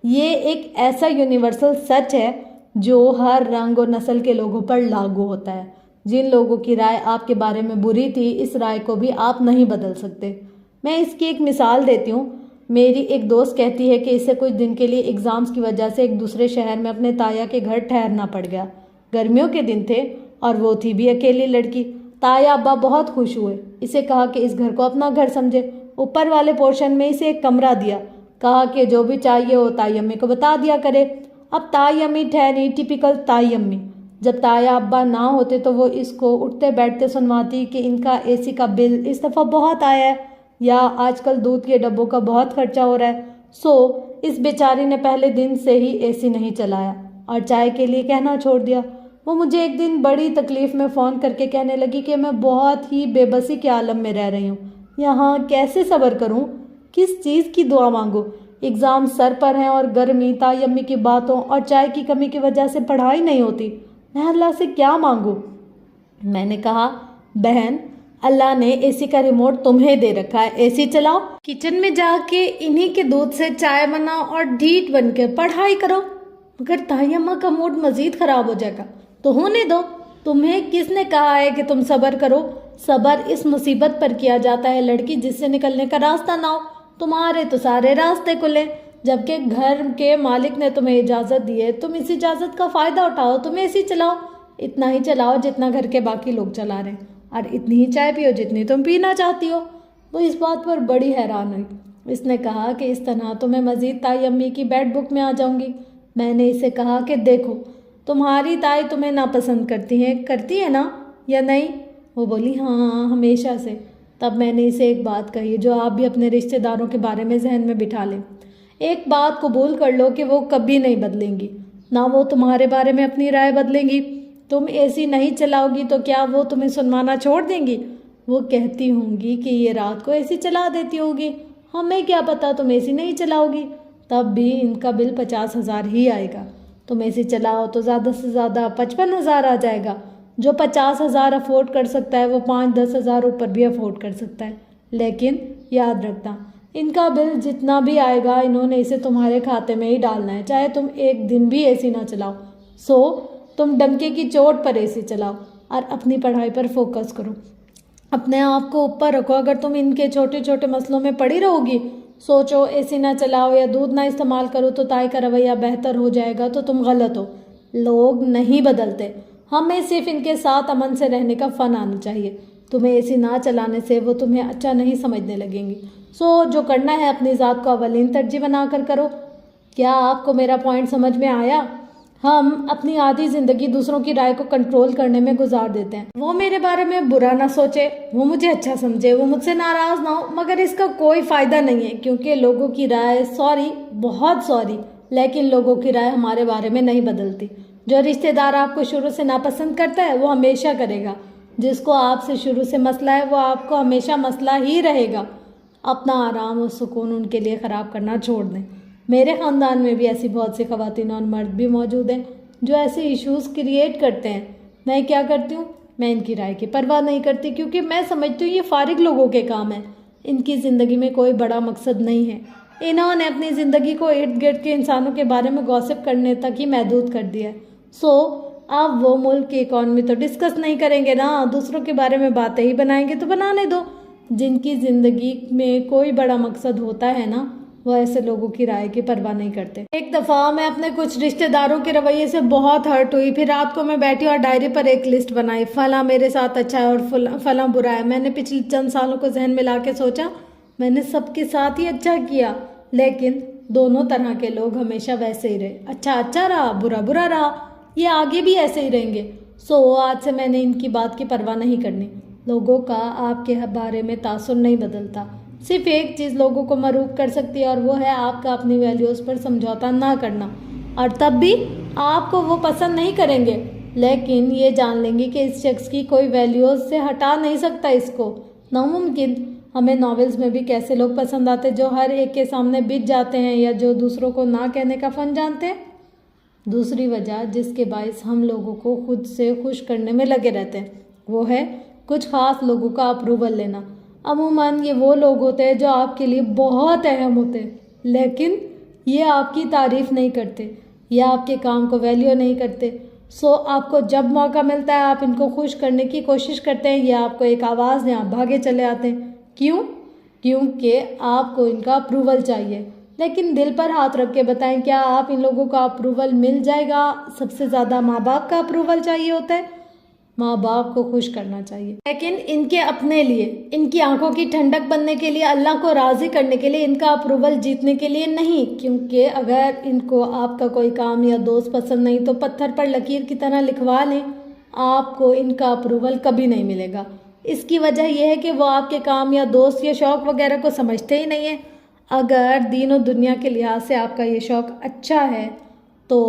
یہ ایک ایسا یونیورسل سچ ہے جو ہر رنگ اور نسل کے لوگوں پر لاگو ہوتا ہے۔ جن لوگوں کی رائے آپ کے بارے میں بری تھی، اس رائے کو بھی آپ نہیں بدل سکتے۔ میں اس کی ایک مثال دیتی ہوں۔ میری ایک دوست کہتی ہے کہ اسے کچھ دن کے لیے ایگزامز کی وجہ سے ایک دوسرے شہر میں اپنے تایا کے گھر ٹھہرنا پڑ گیا۔ گرمیوں کے دن تھے اور وہ تھی بھی اکیلی لڑکی۔ تایا ابا بہت خوش ہوئے، اسے کہا کہ اس گھر کو اپنا گھر سمجھے۔ اوپر والے پورشن میں اسے ایک کمرہ دیا، کہا کہ جو بھی چاہیے وہ تائی امی کو بتا دیا کرے۔ اب تائی امی ٹھہری ٹپیکل تائی امی۔ جب تایا ابا نہ ہوتے تو وہ اس کو اٹھتے بیٹھتے سنواتی کہ ان کا اے سی کا بل اس دفعہ بہت آیا ہے، یا آج کل دودھ کے ڈبوں کا بہت خرچہ ہو رہا ہے۔ سو اس بیچاری نے پہلے دن سے ہی اے سی نہیں چلایا اور چائے کے لیے کہنا چھوڑ دیا۔ وہ مجھے ایک دن بڑی تکلیف میں فون کر کے کہنے لگی کہ میں بہت ہی بے بسی کے عالم میں رہ رہی ہوں، یہاں کیسے صبر کروں، کس چیز کی دعا مانگوں، ایگزام سر پر ہیں اور گرمی، تائی امی کی باتوں اور چائے کی کمی کی وجہ سے پڑھائی نہیں ہوتی، میں اللہ سے کیا مانگوں۔ میں نے کہا، بہن، اللہ نے اے سی کا ریموٹ تمہیں دے رکھا ہے، اے سی چلاؤ، کچن میں جا کے انہی کے دودھ سے چائے بناؤ اور ڈھیٹ بن کے پڑھائی کرو۔ اگر تائی اماں کا موڈ مزید خراب ہو جائے گا تو ہونے دو، تمہیں کس نے کہا ہے کہ تم صبر کرو؟ صبر اس مصیبت پر کیا جاتا ہے لڑکی جس سے نکلنے کا راستہ نہ ہو۔ تمہارے تو سارے راستے کھلے، جبکہ گھر کے مالک نے تمہیں اجازت دی ہے، تم اس اجازت کا فائدہ اٹھاؤ، تم اے سی چلاؤ، اتنا ہی چلاؤ جتنا گھر کے باقی لوگ چلا رہے ہیں، اور اتنی ہی چائے پیو جتنی تم پینا چاہتی ہو۔ وہ اس بات پر بڑی حیران ہوئی۔ اس نے کہا کہ اس طرح تو میں مزید تائی امی کی بیڈ بک میں آ جاؤں گی۔ میں نے اسے کہا کہ دیکھو، تمہاری تائی تمہیں ناپسند کرتی ہے نا یا نہیں؟ وہ بولی، ہاں، ہمیشہ سے۔ تب میں نے اسے ایک بات کہی جو آپ بھی اپنے رشتہ داروں کے بارے میں ذہن میں بٹھا لیں۔ ایک بات قبول کر لو کہ وہ کبھی نہیں بدلیں گی، نہ وہ تمہارے بارے میں اپنی رائے بدلیں گی۔ تم اے سی نہیں چلاؤ گی تو کیا وہ تمہیں سنوانا چھوڑ دیں گی؟ وہ کہتی ہوں گی کہ یہ رات کو اے سی چلا دیتی ہوگی، ہمیں کیا پتا تم اے سی نہیں چلاؤ گی، تب بھی ان کا بل 50,000 ہی آئے گا۔ تم اے سی چلاؤ تو زیادہ سے زیادہ 55,000 آ جائے گا۔ جو 50,000 افورڈ کر سکتا ہے وہ 5-10,000 اوپر بھی افورڈ کر سکتا ہے۔ لیکن یاد رکھنا، ان کا بل جتنا بھی آئے گا انہوں نے اسے تمہارے کھاتے میں ہی ڈالنا ہے، چاہے تم ایک دن بھی اے سی نہ چلاؤ۔ سو تم ڈنکے کی چوٹ پر اے سی چلاؤ اور اپنی پڑھائی پر فوکس کرو، اپنے آپ کو اوپر رکھو۔ اگر تم ان کے چھوٹے چھوٹے مسئلوں میں پڑی رہو گی، سوچو اے سی نہ چلاؤ یا دودھ نہ استعمال کرو تو تائی کا رویہ بہتر ہو جائے گا، تو تم غلط ہو۔ لوگ نہیں بدلتے، ہمیں صرف ان کے ساتھ امن سے رہنے کا فن آنا چاہیے۔ تمہیں اے سی نہ چلانے سے وہ تمہیں اچھا نہیں سمجھنے لگیں گی۔ سو جو کرنا ہے اپنی ذات کو اولین ترجیح بنا کر کرو۔ کیا آپ کو میرا پوائنٹ سمجھ میں آیا؟ ہم اپنی آدھی زندگی دوسروں کی رائے کو کنٹرول کرنے میں گزار دیتے ہیں۔ وہ میرے بارے میں برا نہ سوچے، وہ مجھے اچھا سمجھے، وہ مجھ سے ناراض نہ ہو، مگر اس کا کوئی فائدہ نہیں ہے، کیونکہ لوگوں کی رائے، بہت سوری، لیکن لوگوں کی رائے ہمارے بارے میں نہیں بدلتی۔ جو رشتہ دار آپ کو شروع سے ناپسند کرتا ہے وہ ہمیشہ کرے گا، جس کو آپ سے شروع سے مسئلہ ہے وہ آپ کو ہمیشہ مسئلہ ہی رہے گا۔ اپنا آرام اور سکون ان کے لیے خراب کرنا چھوڑ دیں۔ میرے خاندان میں بھی ایسی بہت سی خواتین اور مرد بھی موجود ہیں جو ایسے ایشوز کریٹ کرتے ہیں۔ میں کیا کرتی ہوں؟ میں ان کی رائے کی پرواہ نہیں کرتی، کیونکہ میں سمجھتی ہوں یہ فارغ لوگوں کے کام ہیں۔ ان کی زندگی میں کوئی بڑا مقصد نہیں ہے۔ انہوں نے اپنی زندگی کو ارد گرد کے انسانوں کے بارے میں گوسپ کرنے تک ہی محدود کر دیا ہے۔ آپ وہ ملک کی اکانومی تو ڈسکس نہیں کریں گے نا، دوسروں کے بارے میں باتیں ہی بنائیں گے تو بنانے دو۔ جن کی زندگی میں کوئی بڑا مقصد ہوتا ہے نا، وہ ایسے لوگوں کی رائے کی پرواہ نہیں کرتے۔ ایک دفعہ میں اپنے کچھ رشتہ داروں کے رویے سے بہت ہرٹ ہوئی، پھر رات کو میں بیٹھی اور ڈائری پر ایک لسٹ بنائی، فلاں میرے ساتھ اچھا ہے اور فلاں برا ہے۔ میں نے پچھلے چند سالوں کو ذہن میں لا کے سوچا، میں نے سب کے ساتھ ہی اچھا کیا، لیکن دونوں طرح کے لوگ ہمیشہ ویسے ہی رہے، اچھا اچھا رہا، برا برا رہا، یہ آگے بھی ایسے ہی رہیں گے۔ آج سے میں نے ان کی بات کی پرواہ نہیں کرنی۔ لوگوں کا آپ کے بارے میں تاثر نہیں بدلتا۔ صرف ایک چیز لوگوں کو مروب کر سکتی ہے، اور وہ ہے آپ کا اپنی ویلیوز پر سمجھوتا نہ کرنا، اور تب بھی آپ کو وہ پسند نہیں کریں گے، لیکن یہ جان لیں گے کہ اس شخص کی کوئی ویلیوز سے ہٹا نہیں سکتا اس کو۔ ناممکن۔ ہمیں ناولز میں بھی کیسے لوگ پسند آتے جو ہر ایک کے سامنے بچ جاتے ہیں، یا جو دوسروں کو نہ کہنے کا فن جانتے ہیں۔ دوسری وجہ جس کے باعث ہم لوگوں کو خود سے خوش کرنے میں لگے رہتے ہیں، وہ ہے کچھ خاص لوگوں کا اپروول لینا۔ عموماً یہ وہ لوگ ہوتے ہیں جو آپ کے لیے بہت اہم ہوتے ہیں، لیکن یہ آپ کی تعریف نہیں کرتے یا آپ کے کام کو ویلیو نہیں کرتے۔ آپ کو جب موقع ملتا ہے آپ ان کو خوش کرنے کی کوشش کرتے ہیں، یا آپ کو ایک آواز دیں آپ بھاگے چلے آتے ہیں۔ کیوں؟ کیونکہ آپ کو ان کا اپروول چاہیے۔ لیکن دل پر ہاتھ رکھ کے بتائیں، کیا آپ ان لوگوں کا اپروول مل جائے گا؟ سب سے زیادہ ماں باپ کا اپروول چاہیے ہوتا ہے۔ ماں باپ کو خوش کرنا چاہیے، لیکن ان کے اپنے لیے، ان کی آنکھوں کی ٹھنڈک بننے کے لیے، اللہ کو راضی کرنے کے لیے، ان کا اپروول جیتنے کے لیے نہیں۔ کیونکہ اگر ان کو آپ کا کوئی کام یا دوست پسند نہیں تو پتھر پر لکیر کی طرح لکھوا لیں، آپ کو ان کا اپروول کبھی نہیں ملے گا۔ اس کی وجہ یہ ہے کہ وہ آپ کے کام یا دوست یا شوق وغیرہ کو سمجھتے ہی نہیں ہیں۔ اگر دین و دنیا کے لحاظ سے آپ کا یہ شوق اچھا ہے تو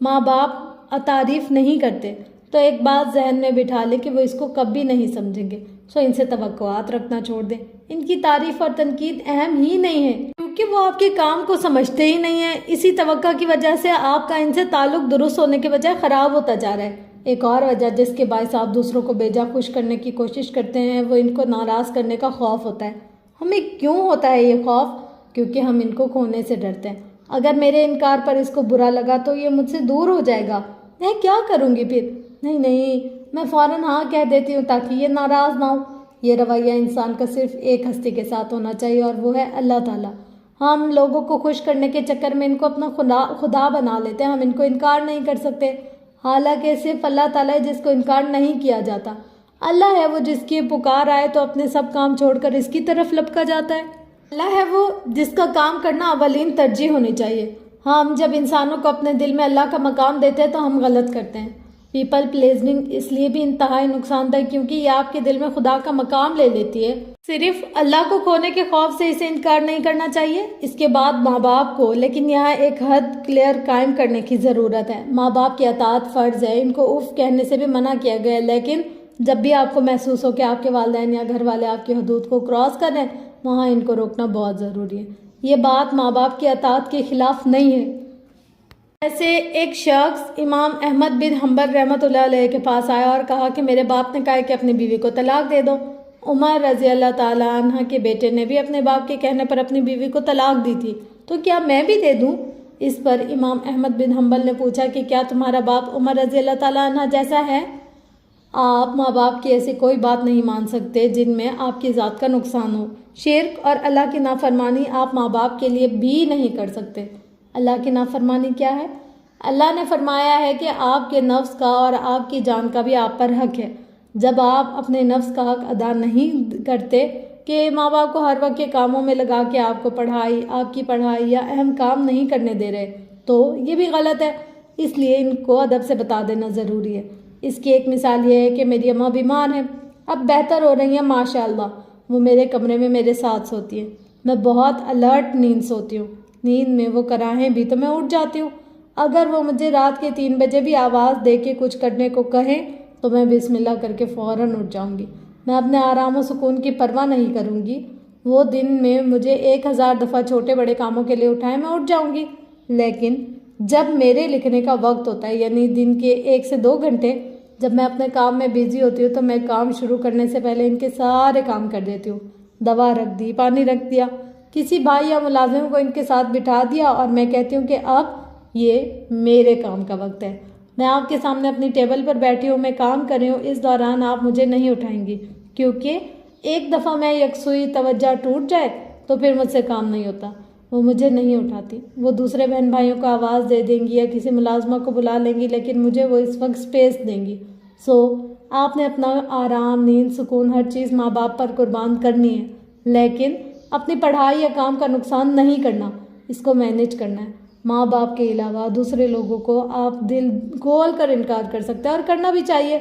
ماں باپ تعریف نہیں کرتے، تو ایک بات ذہن میں بٹھا لیں کہ وہ اس کو کبھی نہیں سمجھیں گے۔ ان سے توقعات رکھنا چھوڑ دیں۔ ان کی تعریف اور تنقید اہم ہی نہیں ہے، کیونکہ وہ آپ کے کام کو سمجھتے ہی نہیں ہیں۔ اسی توقع کی وجہ سے آپ کا ان سے تعلق درست ہونے کے بجائے خراب ہوتا جا رہا ہے۔ ایک اور وجہ جس کے باعث آپ دوسروں کو بیجا خوش کرنے کی کوشش کرتے ہیں، وہ ان کو ناراض کرنے کا خوف ہوتا ہے۔ ہمیں کیوں ہوتا ہے یہ خوف؟ کیونکہ ہم ان کو کھونے سے ڈرتے ہیں۔ اگر میرے انکار پر اس کو برا لگا تو یہ مجھ سے دور ہو جائے گا، میں کیا کروں گی پھر؟ نہیں، میں فوراً ہاں کہہ دیتی ہوں تاکہ یہ ناراض نہ ہو۔ یہ رویہ انسان کا صرف ایک ہستی کے ساتھ ہونا چاہیے، اور وہ ہے اللہ تعالیٰ۔ ہم لوگوں کو خوش کرنے کے چکر میں ان کو اپنا خدا بنا لیتے ہیں۔ ہم ان کو انکار نہیں کر سکتے، حالانکہ صرف اللہ تعالیٰ ہے جس کو انکار نہیں کیا جاتا۔ اللہ ہے وہ جس کی پکار آئے تو اپنے سب کام چھوڑ کر اس کی طرف لپکا جاتا ہے۔ اللہ ہے وہ جس کا کام کرنا اولین ترجیح ہونی چاہیے۔ ہم جب انسانوں کو اپنے دل میں اللہ کا مقام دیتے ہیں تو ہم غلط کرتے ہیں۔ پیپل پلیزنگ اس لیے بھی انتہائی نقصان دہ کیونکہ یہ آپ کے دل میں خدا کا مقام لے لیتی ہے۔ صرف اللہ کو کھونے کے خوف سے اسے انکار نہیں کرنا چاہیے۔ اس کے بعد ماں باپ کو، لیکن یہاں ایک حد کلیئر قائم کرنے کی ضرورت ہے۔ ماں باپ کی اطاعت فرض ہے، ان کو اف کہنے سے بھی منع کیا گیا ہے، لیکن جب بھی آپ کو محسوس ہو کہ آپ کے والدین یا گھر والے آپ کی حدود کو کراس کر رہے ہیں، وہاں ان کو روکنا بہت ضروری ہے۔ یہ بات ماں باپ کی اطاعت کے خلاف نہیں ہے۔ ایسے ایک شخص امام احمد بن حنبل رحمۃ اللہ علیہ کے پاس آیا اور کہا کہ میرے باپ نے کہا کہ اپنی بیوی کو طلاق دے دو۔ عمر رضی اللہ تعالیٰ عنہ کے بیٹے نے بھی اپنے باپ کے کہنے پر اپنی بیوی کو طلاق دی تھی، تو کیا میں بھی دے دوں؟ اس پر امام احمد بن حنبل نے پوچھا کہ کیا تمہارا باپ عمر رضی اللہ تعالیٰ عنہ جیسا ہے؟ آپ ماں باپ کی ایسی کوئی بات نہیں مان سکتے جن میں آپ کی ذات کا نقصان ہو۔ شرک اور اللہ کی نافرمانی آپ ماں باپ کے لیے بھی نہیں کر سکتے۔ اللہ کی نافرمانی کیا ہے؟ اللہ نے فرمایا ہے کہ آپ کے نفس کا اور آپ کی جان کا بھی آپ پر حق ہے۔ جب آپ اپنے نفس کا حق ادا نہیں کرتے کہ ماں باپ کو ہر وقت کے کاموں میں لگا کے آپ کی پڑھائی یا اہم کام نہیں کرنے دے رہے، تو یہ بھی غلط ہے۔ اس لیے ان کو ادب سے بتا دینا ضروری ہے۔ اس کی ایک مثال یہ ہے کہ میری اماں بیمار ہیں، اب بہتر ہو رہی ہیں ماشاء اللہ۔ وہ میرے کمرے میں میرے ساتھ سوتی ہیں، میں بہت الرٹ نیند سوتی ہوں، نیند میں وہ کراہیں بھی تو میں اٹھ جاتی ہوں۔ اگر وہ مجھے رات کے 3 بجے بھی آواز دے کے کچھ کرنے کو کہیں تو میں بسم اللہ کر کے فوراً اٹھ جاؤں گی۔ میں اپنے آرام و سکون کی پرواہ نہیں کروں گی۔ وہ دن میں مجھے 1000 دفعہ چھوٹے بڑے کاموں کے لیے اٹھائیں، میں اٹھ جاؤں گی۔ لیکن جب میرے لکھنے کا وقت ہوتا ہے، یعنی دن کے 1 سے 2 گھنٹے، جب میں اپنے کام میں بیزی ہوتی ہوں تو میں کام شروع کرنے سے پہلے ان کے سارے کام کر دیتی ہوں۔ دوا رکھ دی، پانی رکھ دیا، کسی بھائی یا ملازم کو ان کے ساتھ بٹھا دیا، اور میں کہتی ہوں کہ اب یہ میرے کام کا وقت ہے۔ میں آپ کے سامنے اپنی ٹیبل پر بیٹھی ہوں، میں کام کر رہی ہوں، اس دوران آپ مجھے نہیں اٹھائیں گی، کیونکہ ایک دفعہ میں یکسوئی توجہ ٹوٹ جائے تو پھر مجھ سے کام نہیں ہوتا۔ وہ مجھے نہیں اٹھاتی، وہ دوسرے بہن بھائیوں کو آواز دے دیں گی یا کسی ملازمہ کو بلا لیں گی، لیکن مجھے وہ اس وقت سپیس دیں گی۔ آپ نے اپنا آرام، نیند، سکون، ہر چیز ماں باپ پر قربان کرنی ہے، لیکن اپنی پڑھائی یا کام کا نقصان نہیں کرنا، اس کو مینیج کرنا ہے۔ ماں باپ کے علاوہ دوسرے لوگوں کو آپ دل کھول کر انکار کر سکتے ہیں، اور کرنا بھی چاہیے۔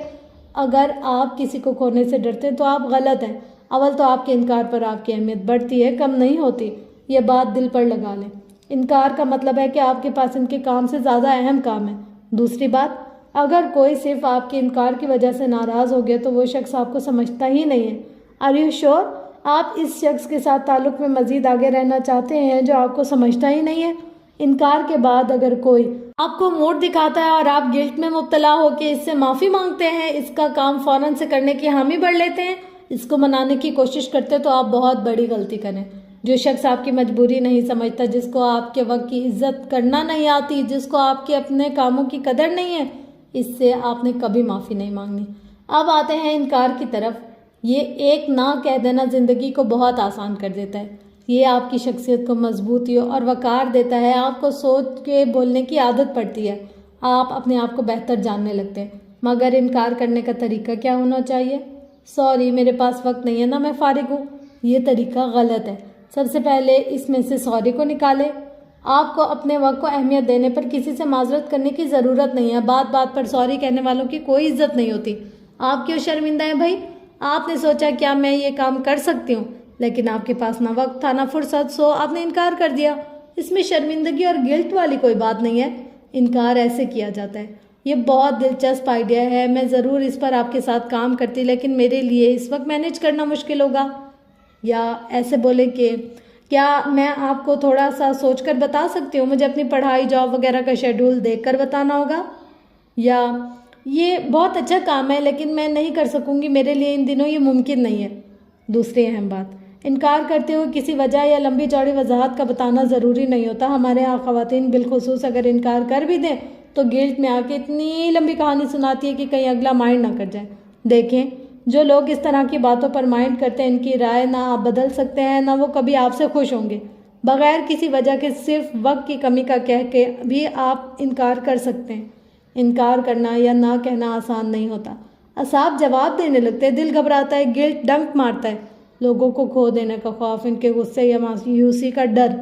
اگر آپ کسی کو کھونے سے ڈرتے ہیں تو آپ غلط ہیں۔ اول تو آپ کے انکار پر آپ کی اہمیت بڑھتی ہے، کم نہیں ہوتی۔ یہ بات دل پر لگا لیں۔ انکار کا مطلب ہے کہ آپ کے پاس ان کے کام سے زیادہ اہم کام ہے۔ دوسری بات، اگر کوئی صرف آپ کے انکار کی وجہ سے ناراض ہو گیا تو وہ شخص آپ کو سمجھتا ہی نہیں ہے۔ آر یو شور؟ آپ اس شخص کے ساتھ تعلق میں مزید آگے رہنا چاہتے ہیں جو آپ کو سمجھتا ہی نہیں ہے؟ انکار کے بعد اگر کوئی آپ کو موڈ دکھاتا ہے اور آپ گلٹ میں مبتلا ہو کے اس سے معافی مانگتے ہیں، اس کا کام فوراً سے کرنے کی حامی بھر لیتے ہیں، اس کو منانے کی کوشش کرتے تو آپ بہت بڑی غلطی کریں۔ جو شخص آپ کی مجبوری نہیں سمجھتا، جس کو آپ کے وقت کی عزت کرنا نہیں آتی، جس کو آپ کے اپنے کاموں کی قدر نہیں ہے، اس سے آپ نے کبھی معافی نہیں مانگنی۔ اب آتے ہیں انکار کی طرف۔ یہ ایک نہ کہہ دینا زندگی کو بہت آسان کر دیتا ہے۔ یہ آپ کی شخصیت کو مضبوطی اور وقار دیتا ہے، آپ کو سوچ کے بولنے کی عادت پڑتی ہے، آپ اپنے آپ کو بہتر جاننے لگتے ہیں۔ مگر انکار کرنے کا طریقہ کیا ہونا چاہیے؟ سوری، میرے پاس وقت نہیں ہے نا، میں فارغ ہوں۔ یہ طریقہ غلط ہے۔ سب سے پہلے اس میں سے سوری کو نکالیں۔ آپ کو اپنے وقت کو اہمیت دینے پر کسی سے معذرت کرنے کی ضرورت نہیں ہے۔ بات بات پر سوری کہنے والوں کی کوئی عزت نہیں ہوتی۔ آپ کیوں شرمندہ ہیں بھائی؟ آپ نے سوچا کیا میں یہ کام کر سکتی ہوں، لیکن آپ کے پاس نہ وقت تھا نہ فرصت، سو آپ نے انکار کر دیا۔ اس میں شرمندگی اور گلٹ والی کوئی بات نہیں ہے۔ انکار ایسے کیا جاتا ہے۔ یہ بہت دلچسپ آئیڈیا ہے، میں ضرور اس پر آپ کے ساتھ کام کرتی، لیکن میرے لیے اس وقت مینیج کرنا مشکل ہوگا۔ یا ایسے بولیں کہ کیا میں آپ کو تھوڑا سا سوچ کر بتا سکتی ہوں، مجھے اپنی پڑھائی، جاب وغیرہ کا شیڈول دیکھ کر بتانا ہوگا۔ یا یہ بہت اچھا کام ہے لیکن میں نہیں کر سکوں گی، میرے لیے ان دنوں یہ ممکن نہیں ہے۔ دوسری اہم بات، انکار کرتے ہوئے کسی وجہ یا لمبی چوڑی وضاحت کا بتانا ضروری نہیں ہوتا۔ ہمارے یہاں خواتین بالخصوص اگر انکار کر بھی دیں تو گلٹ میں آ کے اتنی لمبی کہانی سناتی ہے کہ کہیں اگلا مائنڈ نہ کر جائے۔ دیکھیں، جو لوگ اس طرح کی باتوں پر مائنڈ کرتے ہیں، ان کی رائے نہ آپ بدل سکتے ہیں، نہ وہ کبھی آپ سے خوش ہوں گے۔ بغیر کسی وجہ کے صرف وقت کی کمی کا کہہ کے بھی آپ انکار کر سکتے ہیں۔ انکار کرنا یا نہ کہنا آسان نہیں ہوتا۔ اعصاب جواب دینے لگتے ہیں، دل گھبراتا ہے، گلٹ ڈنک مارتا ہے، لوگوں کو کھو دینے کا خوف، ان کے غصے یا مایوسی کا ڈر،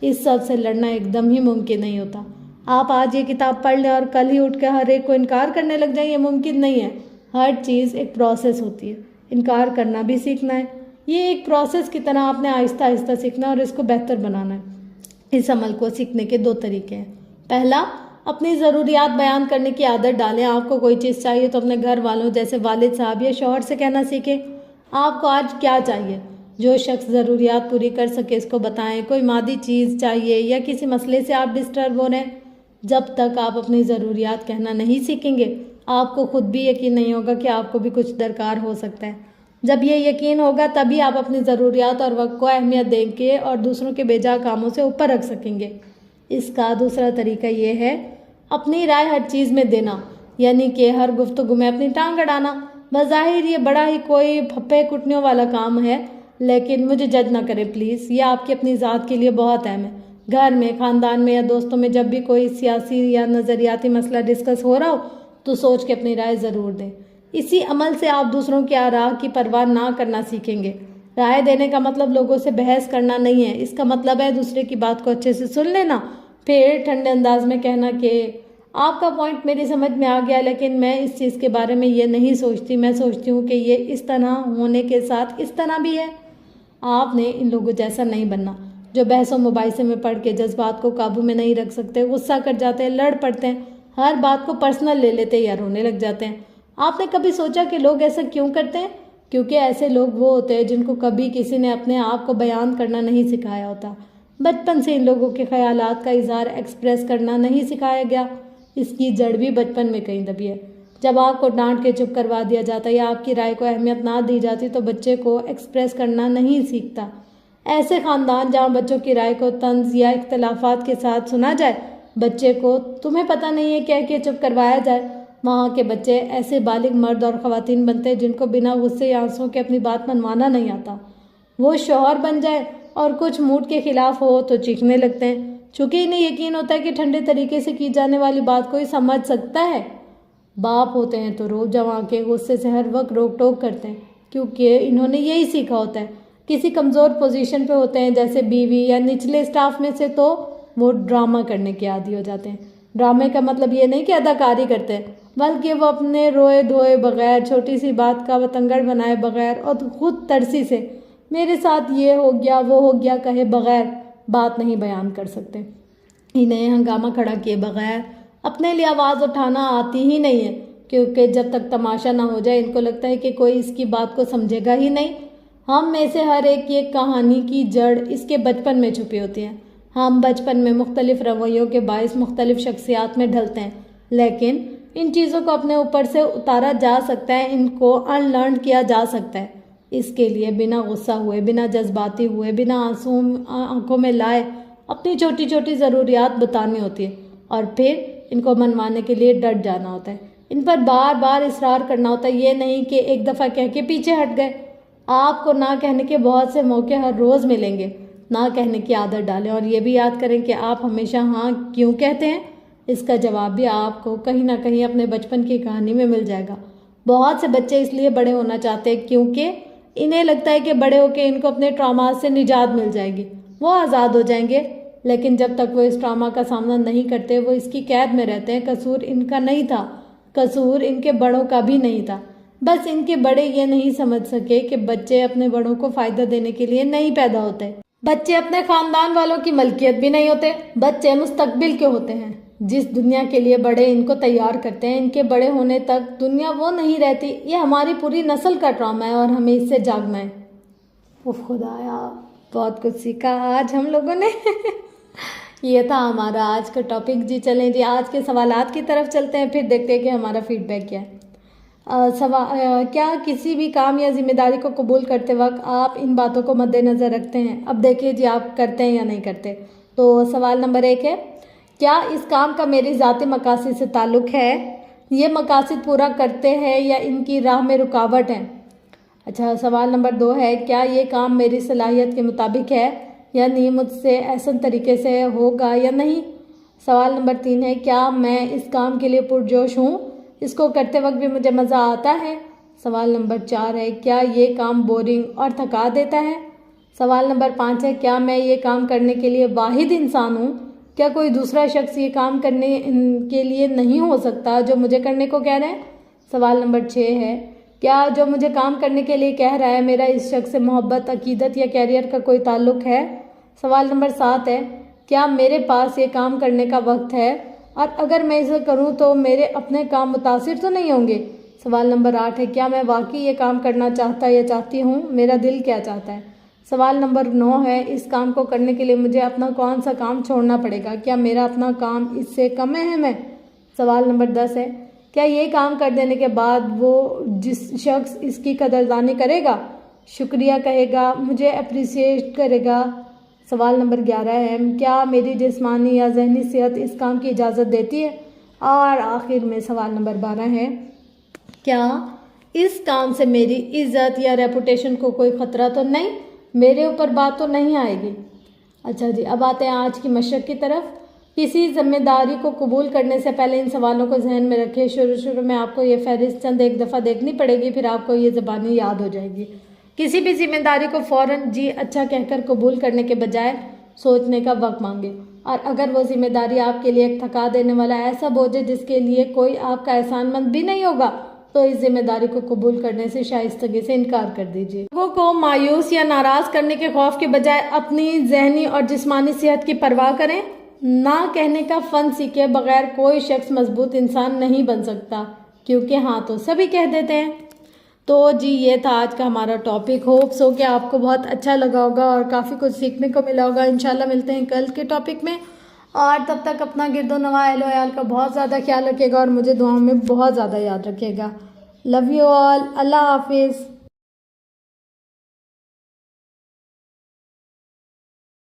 اس سب سے لڑنا ایک دم ہی ممکن نہیں ہوتا۔ آپ آج یہ کتاب پڑھ لیں اور کل ہی اٹھ کے ہر ایک کو انکار کرنے لگ جائیں، یہ ممکن نہیں ہے۔ ہر چیز ایک پروسیس ہوتی ہے۔ انکار کرنا بھی سیکھنا ہے۔ یہ ایک پروسیس کی طرح آپ نے آہستہ آہستہ سیکھنا ہے اور اس کو بہتر بنانا ہے۔ اس عمل کو سیکھنے کے 2 طریقے ہیں۔ پہلا، اپنی ضروریات بیان کرنے کی عادت ڈالیں۔ آپ کو کوئی چیز چاہیے تو اپنے گھر والوں جیسے والد صاحب یا شوہر سے کہنا سیکھیں، آپ کو آج کیا چاہیے۔ جو شخص ضروریات پوری کر سکے اس کو بتائیں۔ کوئی مادی چیز چاہیے یا کسی مسئلے سے آپ ڈسٹرب ہو رہے ہیں، جب تک آپ اپنی ضروریات کہنا نہیں سیکھیں گے، آپ کو خود بھی یقین نہیں ہوگا کہ آپ کو بھی کچھ درکار ہو سکتا ہے۔ جب یہ یقین ہوگا تبھی آپ اپنی ضروریات اور وقت کو اہمیت دیں گے اور دوسروں کے بے جا کاموں سے اوپر رکھ سکیں گے۔ اس کا دوسرا طریقہ یہ ہے، اپنی رائے ہر چیز میں دینا، یعنی کہ ہر گفتگو میں اپنی ٹانگ اڑانا۔ بظاہر یہ بڑا ہی کوئی پھپے کٹنیوں والا کام ہے، لیکن مجھے جج نہ کریں پلیز، یہ آپ کی اپنی ذات کے لیے بہت اہم ہے۔ گھر میں، خاندان میں یا دوستوں میں جب بھی کوئی سیاسی یا نظریاتی مسئلہ ڈسکس ہو رہا ہو تو سوچ کے اپنی رائے ضرور دیں۔ اسی عمل سے آپ دوسروں کی آراء کی پرواہ نہ کرنا سیکھیں گے۔ رائے دینے کا مطلب لوگوں سے بحث کرنا نہیں ہے، اس کا مطلب ہے دوسرے کی بات کو اچھے سے سن لینا، پھر ٹھنڈے انداز میں کہنا کہ آپ کا پوائنٹ میری سمجھ میں آ گیا، لیکن میں اس چیز کے بارے میں یہ نہیں سوچتی. میں سوچتی ہوں کہ یہ اس طرح ہونے کے ساتھ اس طرح بھی ہے. آپ نے ان لوگوں جیسا نہیں بننا جو بحث و مباحثے میں پڑھ کے جذبات کو قابو میں نہیں رکھ سکتے، غصہ کر جاتے ہیں، لڑ پڑتے ہیں، ہر بات کو پرسنل لے لیتے یا رونے لگ جاتے ہیں. آپ نے کبھی سوچا کہ لوگ ایسا کیوں کرتے ہیں؟ کیونکہ ایسے لوگ وہ ہوتے ہیں جن کو کبھی کسی نے اپنے آپ کو بیان کرنا نہیں سکھایا ہوتا. بچپن سے ان لوگوں کے خیالات کا اظہار ایکسپریس کرنا نہیں سکھایا گیا. اس کی جڑ بھی بچپن میں کہیں دبی ہے. جب آپ کو ڈانٹ کے چپ کروا دیا جاتا یا آپ کی رائے کو اہمیت نہ دی جاتی تو بچے کو ایکسپریس کرنا نہیں سیکھتا. ایسے خاندان جہاں بچوں کی رائے کو طنز یا اختلافات کے ساتھ سنا جائے، بچے کو تمہیں پتہ نہیں ہے کہہ کے چپ کروایا جائے، وہاں کے بچے ایسے بالغ مرد اور خواتین بنتے ہیں جن کو بنا غصے یا آنسوں کے اپنی بات منوانا نہیں آتا. وہ شوہر بن جائے اور کچھ موڈ کے خلاف ہو تو چیخنے لگتے ہیں، چونکہ انہیں یقین ہوتا ہے کہ ٹھنڈے طریقے سے کی جانے والی بات کوئی سمجھ سکتا ہے. باپ ہوتے ہیں تو رو جوان کے غصے سے ہر وقت روک ٹوک کرتے ہیں، کیونکہ انہوں نے یہی سیکھا ہوتا ہے. کسی کمزور پوزیشن پہ ہوتے ہیں جیسے بیوی یا نچلے اسٹاف میں سے تو وہ ڈرامہ کرنے کے عادی ہو جاتے ہیں. ڈرامے کا مطلب یہ نہیں کہ اداکاری کرتے ہیں، بلکہ وہ اپنے روئے دھوئے بغیر، چھوٹی سی بات کا بتنگڑ بنائے بغیر اور خود ترسی سے میرے ساتھ یہ ہو گیا وہ ہو گیا کہے بغیر بات نہیں بیان کر سکتے. انہیں ہنگامہ کھڑا کیے بغیر اپنے لیے آواز اٹھانا آتی ہی نہیں ہے، کیونکہ جب تک تماشا نہ ہو جائے ان کو لگتا ہے کہ کوئی اس کی بات کو سمجھے گا ہی نہیں. ہم میں سے ہر ایک کی ایک کہانی کی جڑ اس کے بچپن میں چھپی ہوتی ہے. ہم بچپن میں مختلف رویوں کے باعث مختلف شخصیات میں ڈھلتے ہیں، لیکن ان چیزوں کو اپنے اوپر سے اتارا جا سکتا ہے، ان کو ان لرن کیا جا سکتا ہے. اس کے لیے بنا غصہ ہوئے، بنا جذباتی ہوئے، بنا آنسو آنکھوں میں لائے اپنی چھوٹی چھوٹی ضروریات بتانی ہوتی ہے، اور پھر ان کو منوانے کے لیے ڈٹ جانا ہوتا ہے. ان پر بار بار اصرار کرنا ہوتا ہے، یہ نہیں کہ ایک دفعہ کہہ کے پیچھے ہٹ گئے. آپ کو نہ کہنے کے بہت سے موقع ہر روز ملیں گے. نہ کہنے کی عادت ڈالیں اور یہ بھی یاد کریں کہ آپ ہمیشہ ہاں کیوں کہتے ہیں. اس کا جواب بھی آپ کو کہیں نہ کہیں اپنے بچپن کی کہانی میں مل جائے گا. بہت سے بچے اس لیے بڑے ہونا چاہتے ہیں کیونکہ انہیں لگتا ہے کہ بڑے ہو کے ان کو اپنے ٹراماز سے نجات مل جائے گی، وہ آزاد ہو جائیں گے. لیکن جب تک وہ اس ٹراما کا سامنا نہیں کرتے وہ اس کی قید میں رہتے ہیں. قصور ان کا نہیں تھا، قصور ان کے بڑوں کا بھی نہیں تھا. بس ان کے بڑے یہ نہیں سمجھ سکے کہ بچے اپنے بڑوں کو فائدہ دینے کے لیے نہیں پیدا ہوتے. بچے اپنے خاندان والوں کی ملکیت بھی نہیں ہوتے. بچے مستقبل کے ہوتے ہیں. جس دنیا کے لیے بڑے ان کو تیار کرتے ہیں، ان کے بڑے ہونے تک دنیا وہ نہیں رہتی. یہ ہماری پوری نسل کا ڈرامہ ہے اور ہمیں اس سے جاگنا ہے. خدایا بہت کچھ سیکھا آج ہم لوگوں نے. یہ تھا ہمارا آج کا ٹاپک. جی چلیں جی آج کے سوالات کی طرف چلتے ہیں، پھر دیکھتے ہیں کہ ہمارا فیڈ بیک کیا ہے. کیا کسی بھی کام یا ذمہ داری کو قبول کرتے وقت آپ ان باتوں کو مد نظر رکھتے ہیں؟ اب دیکھیے جی آپ کرتے ہیں یا نہیں کرتے. تو سوال نمبر 1 ہے، کیا اس کام کا میری ذاتی مقاصد سے تعلق ہے؟ یہ مقاصد پورا کرتے ہیں یا ان کی راہ میں رکاوٹ ہیں؟ اچھا سوال نمبر 2 ہے، کیا یہ کام میری صلاحیت کے مطابق ہے یعنی مجھ سے احسن طریقے سے ہوگا یا نہیں؟ سوال نمبر 3 ہے، کیا میں اس کام کے لیے پرجوش ہوں؟ اس کو کرتے وقت بھی مجھے مزہ آتا ہے؟ سوال نمبر 4 ہے، کیا یہ کام بورنگ اور تھکا دیتا ہے؟ سوال نمبر 5 ہے، کیا میں یہ کام کرنے کے لیے واحد انسان ہوں؟ کیا کوئی دوسرا شخص یہ کام کرنے کے لیے نہیں ہو سکتا جو مجھے کرنے کو کہہ رہے ہیں؟ سوال نمبر 6 ہے، کیا جو مجھے کام کرنے کے لیے کہہ رہا ہے میرا اس شخص سے محبت، عقیدت یا کیریئر کا کوئی تعلق ہے؟ سوال نمبر 7 ہے، کیا میرے پاس یہ کام کرنے کا وقت ہے اور اگر میں اسے کروں تو میرے اپنے کام متاثر تو نہیں ہوں گے؟ سوال نمبر 8 ہے، کیا میں واقعی یہ کام کرنا چاہتا یا چاہتی ہوں؟ میرا دل کیا چاہتا ہے؟ سوال نمبر 9 ہے، اس کام کو کرنے کے لیے مجھے اپنا کون سا کام چھوڑنا پڑے گا؟ کیا میرا اپنا کام اس سے کم اہم ہے؟ سوال نمبر 10 ہے، کیا یہ کام کر دینے کے بعد وہ جس شخص اس کی قدردانی کرے گا، شکریہ کہے گا، مجھے اپریشیٹ کرے گا؟ سوال نمبر 11 ہے، کیا میری جسمانی یا ذہنی صحت اس کام کی اجازت دیتی ہے؟ اور آخر میں سوال نمبر 12 ہے، کیا اس کام سے میری عزت یا ریپوٹیشن کو کوئی خطرہ تو نہیں، میرے اوپر بات تو نہیں آئے گی؟ اچھا جی اب آتے ہیں آج کی مشق کی طرف. کسی ذمہ داری کو قبول کرنے سے پہلے ان سوالوں کو ذہن میں رکھیں. شروع میں آپ کو یہ فہرست چند ایک دفعہ دیکھنی پڑے گی، پھر آپ کو یہ زبانی یاد ہو جائے گی. کسی بھی ذمہ داری کو فوراً جی اچھا کہہ کر قبول کرنے کے بجائے سوچنے کا وقت مانگے. اور اگر وہ ذمہ داری آپ کے لیے ایک تھکا دینے والا ایسا بوجھ ہے جس کے لیے کوئی آپ کا احسان مند بھی نہیں ہوگا تو اس ذمہ داری کو قبول کرنے سے شائستگی سے انکار کر دیجیے۔ لوگوں کو مایوس یا ناراض کرنے کے خوف کے بجائے اپنی ذہنی اور جسمانی صحت کی پرواہ کریں۔ نہ کہنے کا فن سیکھے بغیر کوئی شخص مضبوط انسان نہیں بن سکتا، کیونکہ ہاں تو سبھی کہہ دیتے ہیں۔ تو جی یہ تھا آج کا ہمارا ٹاپک۔ ہوپس ہو کہ آپ کو بہت اچھا لگا ہوگا اور کافی کچھ سیکھنے کو ملا ہوگا۔ انشاءاللہ ملتے ہیں کل کے ٹاپک میں، اور تب تک اپنا گرد و نواح اہل و عیال کا بہت زیادہ خیال رکھیے گا اور مجھے دعاؤں میں بہت زیادہ یاد رکھیے گا۔ لو یو آل، اللہ حافظ۔